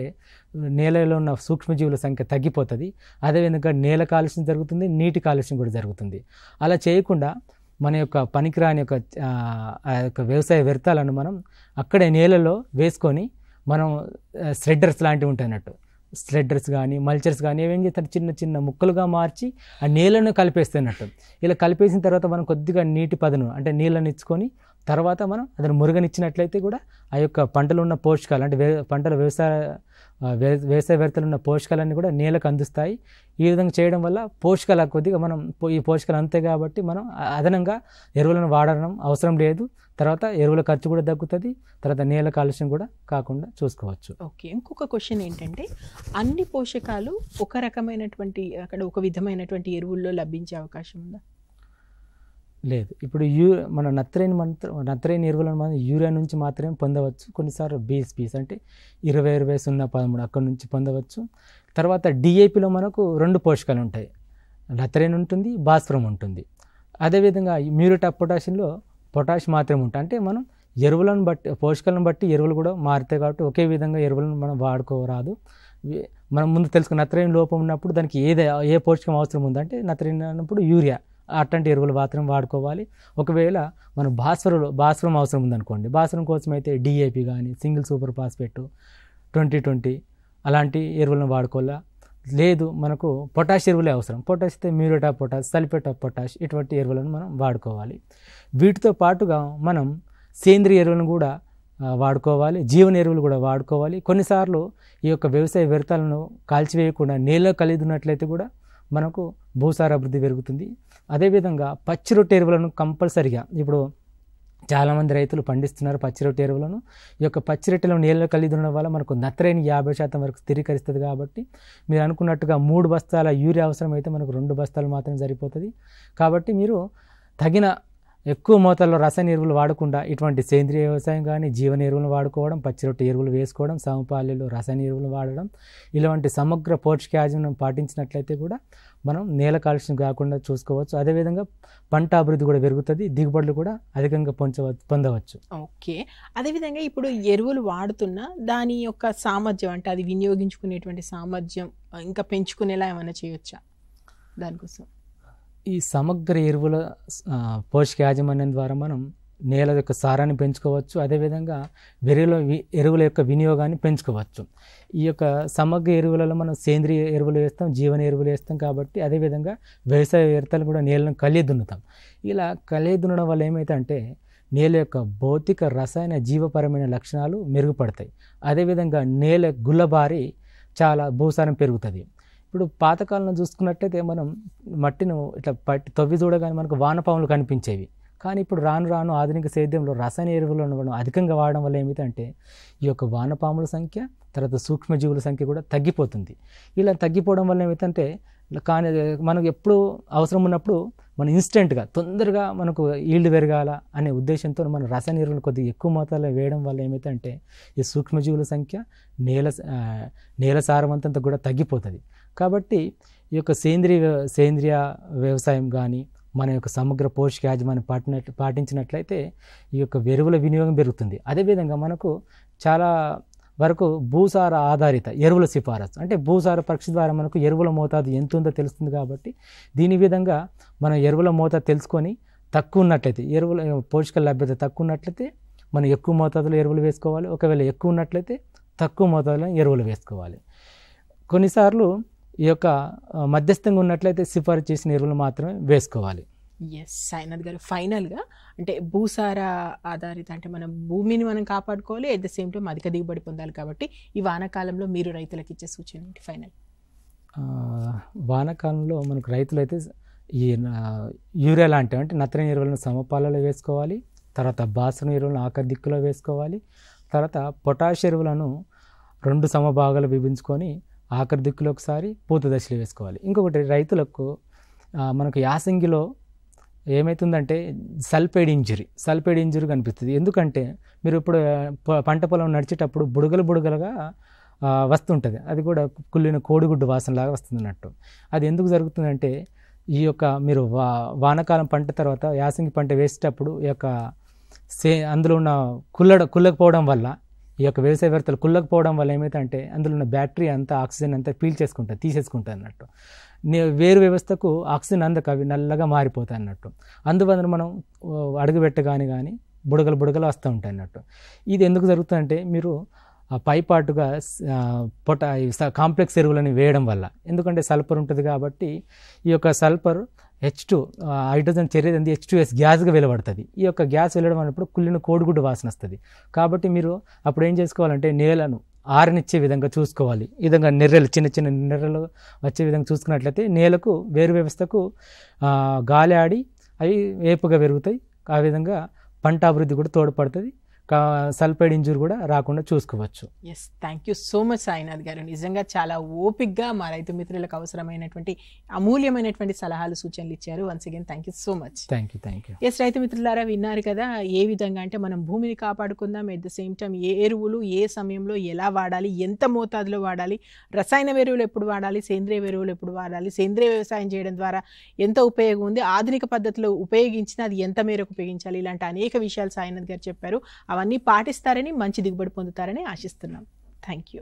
నేలలో ఉన్న సూక్ష్మజీవుల సంఖ్య తగ్గిపోతుంది. అదేవిధంగా నేల కాలుష్యం జరుగుతుంది, నీటి కాలుష్యం కూడా జరుగుతుంది. అలా చేయకుండా మన యొక్క పనికిరాని యొక్క వ్యవసాయ వ్యర్థాలను మనం అక్కడే నేలలో వేసుకొని మనం ష్రెడ్డర్స్ లాంటివి ఉంటాయి అన్నట్టు, స్లెడ్డర్స్ కానీ మల్చర్స్ కానీ ఏమేం చేస్తారు చిన్న చిన్న ముక్కలుగా మార్చి ఆ నీళ్ళను కలిపేస్తున్నట్టు. ఇలా కలిపేసిన తర్వాత మనం కొద్దిగా నీటి పదను అంటే నీళ్ళని ఇచ్చుకొని తర్వాత మనం అతను మురుగనిచ్చినట్లయితే కూడా ఆ యొక్క పంటలో ఉన్న పోషకాలు అంటే పంటల వ్యవసాయ వ్యర్థాలు ఉన్న పోషకాలన్నీ కూడా నేలకు అందిస్తాయి. ఈ విధంగా చేయడం వల్ల పోషకాల కొద్దిగా మనం ఈ పోషకాలు అంతే కాబట్టి మనం అదనంగా ఎరువులను వాడడం అవసరం లేదు. తర్వాత ఎరువుల ఖర్చు కూడా తగ్గుతుంది, తర్వాత నేల కాలుష్యం కూడా కాకుండా చూసుకోవచ్చు. ఓకే, ఇంకొక క్వశ్చన్ ఏంటంటే అన్ని పోషకాలు ఒక రకమైనటువంటి అక్కడ ఒక విధమైనటువంటి ఎరువుల్లో లభించే అవకాశం ఉందా? లేదు. ఇప్పుడు మన నత్రజని ఎరువులను మనం యూరియా నుంచి మాత్రమే పొందవచ్చు. కొన్నిసార్లు బీఎస్పీస్ అంటే 20-20-0-13 అక్కడ నుంచి పొందవచ్చు. తర్వాత డిఏపిలో మనకు 2 పోషకాలు ఉంటాయి, నత్రజని ఉంటుంది, భాస్వరం ఉంటుంది. అదేవిధంగా మ్యూరేట్ ఆఫ్ పొటాషియంలో పొటాష్ మాత్రమే ఉంటుంది. అంటే మనం ఎరువులను బట్టి పోషకాలను బట్టి ఎరువులు కూడా మారుతాయి కాబట్టి ఒకే విధంగా ఎరువులను మనం వాడుకోరాదు. మనం ముందు తెలుసుకున్న నత్రజని లోపం ఉన్నప్పుడు దానికి ఏ పోషకం అవసరం ఉందంటే నత్రజని అన్నప్పుడు యూరియా అట్లాంటి ఎరువులు మాత్రం వాడుకోవాలి. ఒకవేళ మనం భాస్వరం అవసరం ఉందనుకోండి, భాస్వరం కోసం అయితే డిఏపి కానీ సింగిల్ సూపర్ ఫాస్ఫేట్ 20-20 అలాంటి ఎరువులను వాడుకోవాలా. లేదు మనకు పొటాష్ ఎరువులే అవసరం, పొటాష్ అయితే muriate of potash, sulphate of potash ఇటువంటి ఎరువులను మనం వాడుకోవాలి. వీటితో పాటుగా మనం సేంద్రియ ఎరువులను కూడా వాడుకోవాలి, జీవన ఎరువులు కూడా వాడుకోవాలి. కొన్నిసార్లు ఈ యొక్క వ్యవసాయ వ్యర్థాలను కాల్చివేయకుండా నేలలో కలిగి ఉన్నట్లయితే కూడా మనకు భూసార అభివృద్ధి పెరుగుతుంది. అదేవిధంగా పచ్చి రొట్టె ఎరువులను కంపల్సరిగా ఇప్పుడు చాలామంది రైతులు పండిస్తున్నారు పచ్చి రొట్టె ఎరువులను. ఈ యొక్క పచ్చి రొట్టెలను నీళ్ళలో కలిగి ఉండడం వల్ల మనకు నత్రజని 50% వరకు స్థిరీకరిస్తుంది. కాబట్టి మీరు అనుకున్నట్టుగా 3 బస్తాల యూరియా అవసరమైతే మనకు 2 బస్తాలు మాత్రమే సరిపోతుంది. కాబట్టి మీరు తగిన ఎక్కువ మోతాదులో రసాయన ఎరువులు వాడకుండా ఇటువంటి సేంద్రియ వ్యవసాయం కానీ జీవన ఎరువులను వాడుకోవడం, పచ్చి రొట్టె ఎరువులు వేసుకోవడం, సమపాలెలో రసాయన ఎరువులు వాడడం, ఇలాంటి సమగ్ర పోషక యాజమాన్యం పాటించినట్లయితే కూడా మనం నేల కాలుష్యం కాకుండా చూసుకోవచ్చు. అదేవిధంగా పంట అభివృద్ధి కూడా పెరుగుతుంది, దిగుబడులు కూడా అధికంగా పొందవచ్చు. ఓకే, అదేవిధంగా ఇప్పుడు ఎరువులు వాడుతున్నా దాని యొక్క సామర్థ్యం అంటే అది వినియోగించుకునేటువంటి సామర్థ్యం ఇంకా పెంచుకునేలా ఏమైనా చేయొచ్చా? దానికోసం ఈ సమగ్ర ఎరువుల పోషక యాజమాన్యం ద్వారా మనం నేల యొక్క సారాన్ని పెంచుకోవచ్చు, అదేవిధంగా ఎరువుల యొక్క వినియోగాన్ని పెంచుకోవచ్చు. ఈ యొక్క సమగ్ర ఎరువులలో మనం సేంద్రియ ఎరువులు వేస్తాం, జీవన ఎరువులు వేస్తాం కాబట్టి అదేవిధంగా వ్యవసాయ వ్యర్థాలు కూడా నేలను కలియ దున్నుతాం. ఇలా కలియ దున్నడం వల్ల ఏమైతే అంటే నేల యొక్క భౌతిక రసాయన జీవపరమైన లక్షణాలు మెరుగుపడతాయి. అదేవిధంగా నేల గుల్లబారి చాలా భూసారం పెరుగుతుంది. ఇప్పుడు పాతకాలంలో చూసుకున్నట్లయితే మనం మట్టిని ఇట్లా తవ్వి చూడగానే మనకు వానపాములు కనిపించేవి. కానీ ఇప్పుడు రాను రాను ఆధునిక సేద్యంలో రసాయన ఎరువులను మనం అధికంగా వాడడం వల్ల ఏమిటంటే ఈ యొక్క వానపాముల సంఖ్య, తర్వాత సూక్ష్మజీవుల సంఖ్య కూడా తగ్గిపోతుంది. ఇలా తగ్గిపోవడం వల్ల ఏమిటంటే కానీ మనకు ఎప్పుడు అవసరం ఉన్నప్పుడు మనం ఇన్స్టెంట్గా తొందరగా మనకు ఈల్డ్ పెరగాల అనే ఉద్దేశంతో మన రసాయన ఎరువులు కొద్దిగా ఎక్కువ మొత్తాల్లో వేయడం వల్ల ఏమైతే ఈ సూక్ష్మజీవుల సంఖ్య, నేల సారవంతంతో కూడా తగ్గిపోతుంది. కాబట్టి ఈ యొక్క సేంద్రియ వ్యవసాయం కానీ మన యొక్క సమగ్ర పోషక యాజమాన్యం పాటించినట్లయితే ఈ యొక్క ఎరువుల వినియోగం పెరుగుతుంది. అదేవిధంగా మనకు చాలా వరకు భూసార ఆధారిత ఎరువుల సిఫారసు అంటే భూసార పరీక్ష ద్వారా మనకు ఎరువుల మోతాదు ఎంత ఉందో తెలుస్తుంది. కాబట్టి దీని విధంగా మనం ఎరువుల మోతాదు తెలుసుకొని తక్కువ ఉన్నట్లయితే ఎరువుల పోషకాల లభ్యత తక్కువ ఉన్నట్లయితే మనం ఎక్కువ మోతాదులో ఎరువులు వేసుకోవాలి. ఒకవేళ ఎక్కువ ఉన్నట్లయితే తక్కువ మోతాదులో ఎరువులు వేసుకోవాలి. కొన్నిసార్లు ఈ యొక్క మధ్యస్థంగా ఉన్నట్లయితే సిఫారసు చేసిన ఎరువులు మాత్రమే వేసుకోవాలి. ఎస్ సాయినాథ్ గారు, ఫైనల్గా అంటే భూసార ఆధారిత అంటే మనం భూమిని మనం కాపాడుకోవాలి, అట్ ద సేమ్ టైం అధిక దిగుబడి పొందాలి. కాబట్టి ఈ వానాకాలంలో మీరు రైతులకు ఇచ్చే సూచన ఏంటి ఫైనల్? వానాకాలంలో మనకు రైతులు అయితే ఈ యూరియా లాంటివి అంటే నత్రజని ఎరువులను సమపాలలో వేసుకోవాలి. తర్వాత భాస్వరం ఎరువులను ఆఖరి దిక్కులో వేసుకోవాలి. తర్వాత పొటాష్ ఎరువులను 2 సమభాగాలు విభజించుకొని ఆఖరి దిక్కులో ఒకసారి పూత దశలో వేసుకోవాలి. ఇంకొకటి రైతులకు మనకు యాసంగిలో ఏమవుతుందంటే సల్ఫైడ్ ఇంజురీ కనిపిస్తుంది. ఎందుకంటే మీరు ఇప్పుడు పంట పొలం నడిచేటప్పుడు బుడగలుగా వస్తుంటుంది. అది కూడా కుళ్ళిన కోడిగుడ్డు వాసనలాగా వస్తుంది అన్నట్టు. అది ఎందుకు జరుగుతుందంటే ఈ యొక్క మీరు వానాకాలం పంట తర్వాత యాసంగి పంట వేసేటప్పుడు ఈ యొక్క అందులో ఉన్న కుళ్ళకపోవడం వల్ల ఈ యొక్క వ్యవసాయ వ్యర్థాలు కుళ్ళకపోవడం వల్ల ఏమైతే అంటే అందులో ఉన్న బ్యాటరీ అంతా ఆక్సిజన్ అంతా తీసేసుకుంటుంది అన్నట్టు. వేరు వ్యవస్థకు ఆక్సిజన్ అందక అవి నల్లగా మారిపోతాయి అన్నట్టు. అందువలన మనం అడుగుపెట్టగానే కానీ బుడగలు వస్తూ ఉంటాయి అన్నట్టు. ఇది ఎందుకు జరుగుతుందంటే మీరు పైపాటుగా కాంప్లెక్స్ ఎరువులని వేయడం వల్ల, ఎందుకంటే సల్ఫర్ ఉంటుంది కాబట్టి ఈ యొక్క సల్ఫర్ H2 హైడ్రోజన్ చేరేది H2S గ్యాస్గా వెలువడుతుంది. ఈ యొక్క గ్యాస్ వెళ్ళడం అన్నప్పుడు కుళ్ళిన కోడిగుడ్డు వాసన వస్తుంది. కాబట్టి మీరు అప్పుడు ఏం చేసుకోవాలంటే నేలను ఆరనిచ్చే విధంగా చూసుకోవాలి. ఈ విధంగా చిన్న నెర్రలు వచ్చే విధంగా చూసుకున్నట్లయితే నేలకు వేరు వ్యవస్థకు గాలి ఆడి అవి వేపుగా పెరుగుతాయి. ఆ విధంగా పంట అభివృద్ధి కూడా తోడ్పడుతుంది. సల్ఫైడ్ ఇంజూరీ కూడా రాకుండా చూసుకోవచ్చు. Yes, thank you so much Sainath గారు. నిజంగా చాలా ఓపిక్గా మా రైతు మిత్రులకు అవసరమైనటువంటి అమూల్యమైనటువంటి సలహాలు సూచనలు ఇచ్చారు. Once again thank you so much. Thank you. Yes, రైతు మిత్రులారా విన్నారు కదా ఏ విధంగా అంటే మనం భూమిని కాపాడుకుందాం, ఎట్ ద సేమ్ టైం ఏ ఎరువులు ఏ సమయంలో ఎలా వాడాలి, ఎంత మోతాదులో వాడాలి, రసాయన ఎరువులు ఎప్పుడు వాడాలి, సేంద్రియ ఎరువులు ఎప్పుడు వాడాలి, సేంద్రియ వ్యవసాయం చేయడం ద్వారా ఎంత ఉపయోగం ఉంది, ఆధునిక పద్ధతిలో ఉపయోగించినా అది ఎంత మేరకు ఉపయోగించాలి, ఇలాంటి అనేక విషయాలు సాయినాథ్ గారు చెప్పారు. అవన్నీ పాటిస్తారని, మంచి దిగుబడి పొందుతారని ఆశిస్తున్నాం. Thank you.